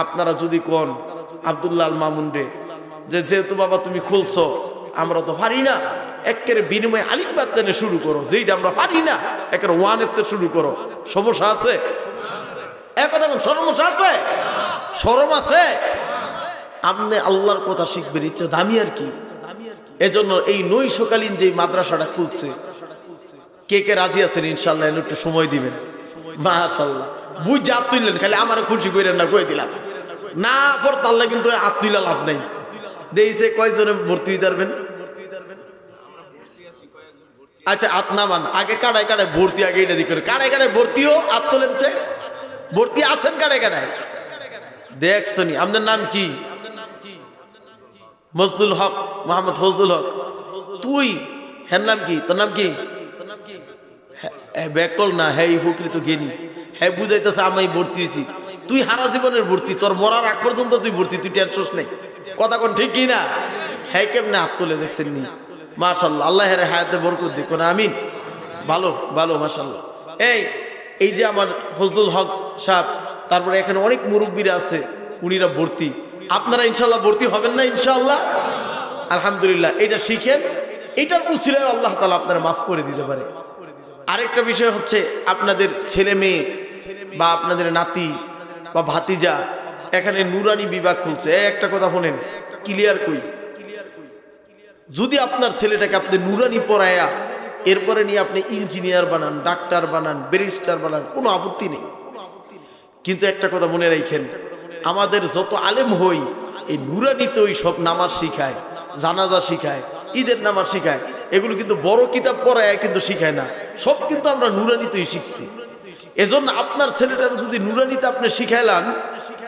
আপনারা যদি কোন আব্দুল্লাহ আল মামুন রে যে যেহেতু বাবা তুমি খুলছো, আমরা তো পারি না, একের বিনিময়ে আলিফ বাদ টেনে শুরু করো, যেইটা আমরা পারি না একের ওয়ানের তে শুরু করো, সমস্যা আছে? এক কথা বল, সমস্যা আছে? শরম আছে? আপনি আল্লাহর কথা শিখবেন, ইচ্ছা দামি আর কি। এজন্য এই নৈশকালীন যে মাদ্রাসাটা খুলছে, কে কে রাজি আছেন ইনশাআল্লাহ? একটু সময় দিবেন। মাশাআল্লাহ, বুঝ হাত তুললেন, খালি আমার খুশি কইরেন না, কই দিলাম না পড়তে আল্লাহ কিন্তু হাত তুইলা লাভ নাই। দেইছে কয়জনে ভর্তি হইতে পারবেন? আচ্ছা হাত নামান, আগে কাড়ায় কাড়ায় ভর্তি, আগে এটা দিকে কাড়ায় কাড়ায় ভর্তিও হাত তোলেনছে, ভর্তি আছেন কাড়ায় কাড়ায়? দেখছনি? আপনার নাম কি? ফজলুল হক, মোহাম্মদ ফজলুল হক। তুই হ্যাঁ নাম কি? তোর নাম কি? ব্যাকল না, হ্যাঁ উপকৃত জ্ঞানী, হ্যাঁ বুঝাইতেছে আমি ভর্তি হয়েছি। তুই হারা জীবনের ভর্তি, তোর মরার আগ পর্যন্ত তুই ভর্তি, তুই টেনশন নেই। কথা কোন ঠিক কি না? হ্যাঁ কেমনে হাত তুলে দেখছেন নি? মাশাআল্লাহ, আল্লাহ হের হায়াতে বরকত দিক না, আমিন। ভালো ভালো, মাশাআল্লাহ। এই যে আমার ফজলুল হক সাহেব, তারপরে এখানে অনেক মুরব্বীরা আছে, উনিরা ভর্তি। আপনারা ইনশাআল্লাহ ভর্তি হবেন না ইনশাআল্লাহ? আলহামদুলিল্লাহ, এটা শিখেন, এটার উসিলায় আল্লাহ তাআলা আপনারা মাফ করে দিতে পারে। আরেকটা বিষয় হচ্ছে, আপনাদের ছেলে মেয়ে বা আপনাদের নাতি বা ভাতিজা এখানে নুরানি বিভাগ খুলছে। একটা কথা শোনেন, ক্লিয়ার কই, যদি আপনার ছেলেটাকে আপনি নুরানি পড়ায়া এরপরে নিয়ে আপনি ইঞ্জিনিয়ার বানান, ডাক্তার বানান, ব্যারিস্টার বানান, কোনো আপত্তি নেই। কিন্তু একটা কথা মনে রাখেন, আমাদের যত আলেম হই, এই নুরানিতে ওই সব নামাজ শিখায়, জানাজা শিখায়, ঈদের নামাজ শিখায়, এগুলো কিন্তু বড় কিতাব পড়ায় কিন্তু শিখায় না, সব কিন্তু আমরা নুরানিতেই শিখছি। এজন্য আপনার ছেলেটার যদি নুরানিতে আপনি শিখাইলেন,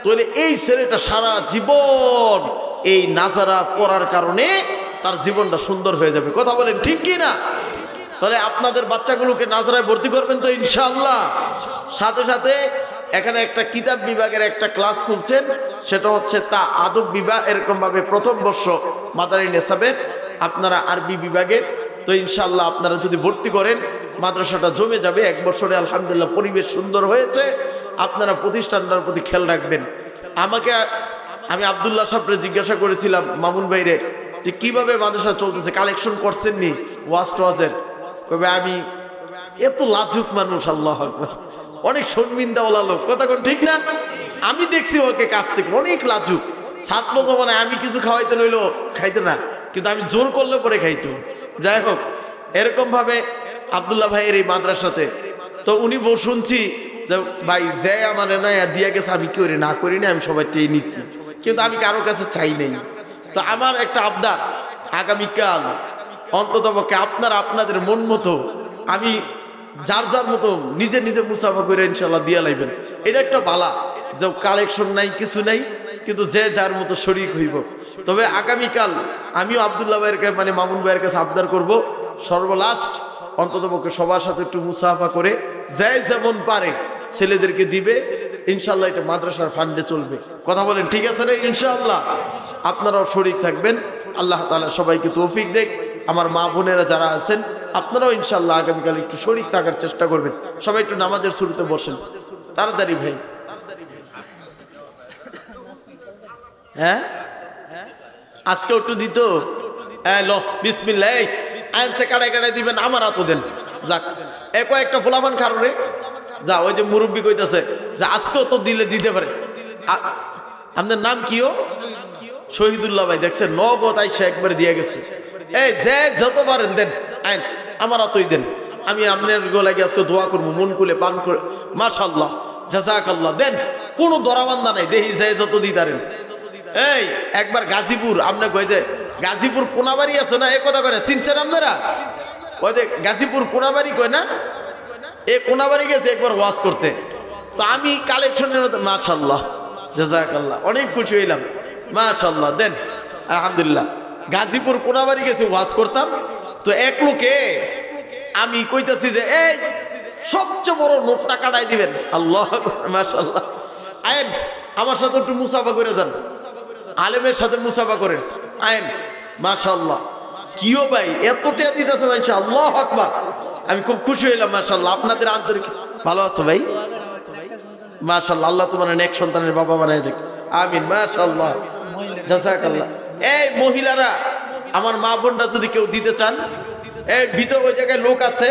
তাহলে এই ছেলেটা সারা জীবন এই নাজারা পড়ার কারণে তার জীবনটা সুন্দর হয়ে যাবে। কথা বলেন ঠিক কি না? তাহলে আপনাদের বাচ্চাগুলোকে নাজারায় ভর্তি করবেন তো ইনশাআল্লাহ। সাথে সাথে এখানে একটা কিতাব বিভাগের একটা ক্লাস খুলছেন, সেটা হচ্ছে তা আদব বিভাগ, এরকম ভাবে প্রথম বর্ষ মাদানী নেসাবের আপনারা আরবি বিভাগের। তো ইনশাআল্লাহ আপনারা যদি ভর্তি করেন, মাদ্রাসাটা জমে যাবে। 1 বছরে আলহামদুলিল্লাহ পরিবেশ সুন্দর হয়েছে। আপনারা প্রতিষ্ঠানটার প্রতি খেয়াল রাখবেন। আমি আব্দুল্লাহ সাহেবরে জিজ্ঞাসা করেছিলাম, মামুন ভাইরে, যে কিভাবে মাদ্রাসা চলতেছে, কালেকশন করছেন নি ওয়াজের? কবে আমি এত লাজুক মানুষ, আল্লাহ আকবার, অনেক শর্মিন্দাওয়ালা লোক। কথা কোন ঠিক না? আমি দেখছি ওকে কাছ থেকে, অনেক লাজুক ছাত্র জমানায়। আমি কিছু খাওয়াইতে নইলো খাইতে না, কিন্তু আমি জোর করলে পরে খাইতো। যাই হোক, এরকম ভাবে আব্দুল্লাহ ভাইয়ের এই মাদ্রাসাতে তো উনি শুনছি যে ভাই যে আমার দিয়া গেছে, আমি কি না করিনি, আমি সবাই টেয়ে নিচ্ছি, কিন্তু আমি কারো কাছে চাই নাই। তো আমার একটা আবদার, আগামীকাল অন্তত পক্ষে আপনারা আপনাদের মন মতো, আমি যার যার মতো নিজে নিজে মুসাফা করে ইনশাল্লাহ দিয়া লাইবেন। এটা একটা বালা যে কালেকশন নাই, কিছু নাই, কিন্তু যে যার মতো শরীক হইব। তবে আগামীকাল আমিও আব্দুল্লাহ ভাইয়ের কাছে, মানে মামুন ভাইয়ের কাছে আবদার করব, সর্বলাস্ট অন্তত পক্ষে সবার সাথে একটু মুসাফা করে যে যেমন পারে ছেলেদেরকে দিবে। ইনশাল্লাহ এটা মাদ্রাসার ফান্ডে চলবে। কথা বলেন ঠিক আছে না? ইনশাআল্লাহ আপনারাও শরীক থাকবেন। আল্লাহ তাআলা সবাইকে তৌফিক দেখ। আমার মা বোনেরা যারা আছেন, আপনারাও ইনশাআল্লাহ আগামীকাল একটু শরীক থাকার চেষ্টা করবেন। সবাই একটু নামাজের শুরুতে বসেন, তাড়াতাড়ি ভাই। হ্যাঁ, আজকে একটু দিত। বিসমিল্লাহ, আইনসে কাটাই কাটাই দিবেন, আমার হাতও দেন। যাক এ কয়েকটা ফোলাফান খারো রে যা ওই যে মুরব্বী কইতাছে যে আজকেও তো দিলে দিতে পারে আপনার নাম কিও শহীদুল্লাহ ভাই দেখছেন নগদ আইসা একবারে দিয়ে গেছে এই যে যত পারেন দেন আইন আমার অতই দেন আমি আপনার গোলাগে আজকে দোয়া করবো মন খুলে পান করে মাশাআল্লাহ জাযাকাল্লাহ দেন কোনো দরাবান্ধা নাই দেহি যে যত দিতারেন এই একবার গাজীপুর আপনি কই যে গাজীপুর কোনাবাড়ি আছে না এ কথা কয় না চিনছেন আপনারা ওই যে গাজীপুর কোনাবাড়ি কয় না এ কোনাবাড়ি গেছে একবার ওয়াজ করতে তো আমি কালেকশনের মধ্যে মাশাআল্লাহ জাযাকাল্লাহ অনেক খুশি হইলাম মাশাআল্লাহ দেন আলহামদুলিল্লাহ গাজীপুর কোনাবাড়ি গেছে ওয়াজ করতাম তো এক লোকে আমি কইতাছি যে এই সবচেয়ে বড় নোটটা কাটাই দিবেন আল্লাহ মাশাআল্লাহ আইন আমার সাথে একটু মুসাফা করে যান আলেমের সাথে মুসাফা করেন আইন মাশাআল্লাহ কিও ভাই এত টাকা দিতেছে মাশাআল্লাহ আল্লাহু আকবার আমি খুব খুশি হইলাম মাশাআল্লাহ আপনাদের আন্তরিক ভালো আছো ভাই মাশাআল্লাহ আল্লাহ তোমার নেক সন্তানের বাবা বানায় দেখ আমিন মাশাআল্লাহ জাযাকাল্লাহ এই মহিলারা আমার মা বোনরা যদি কেউ দিতে চান এই ভিতর ওই জায়গায় লোক আছে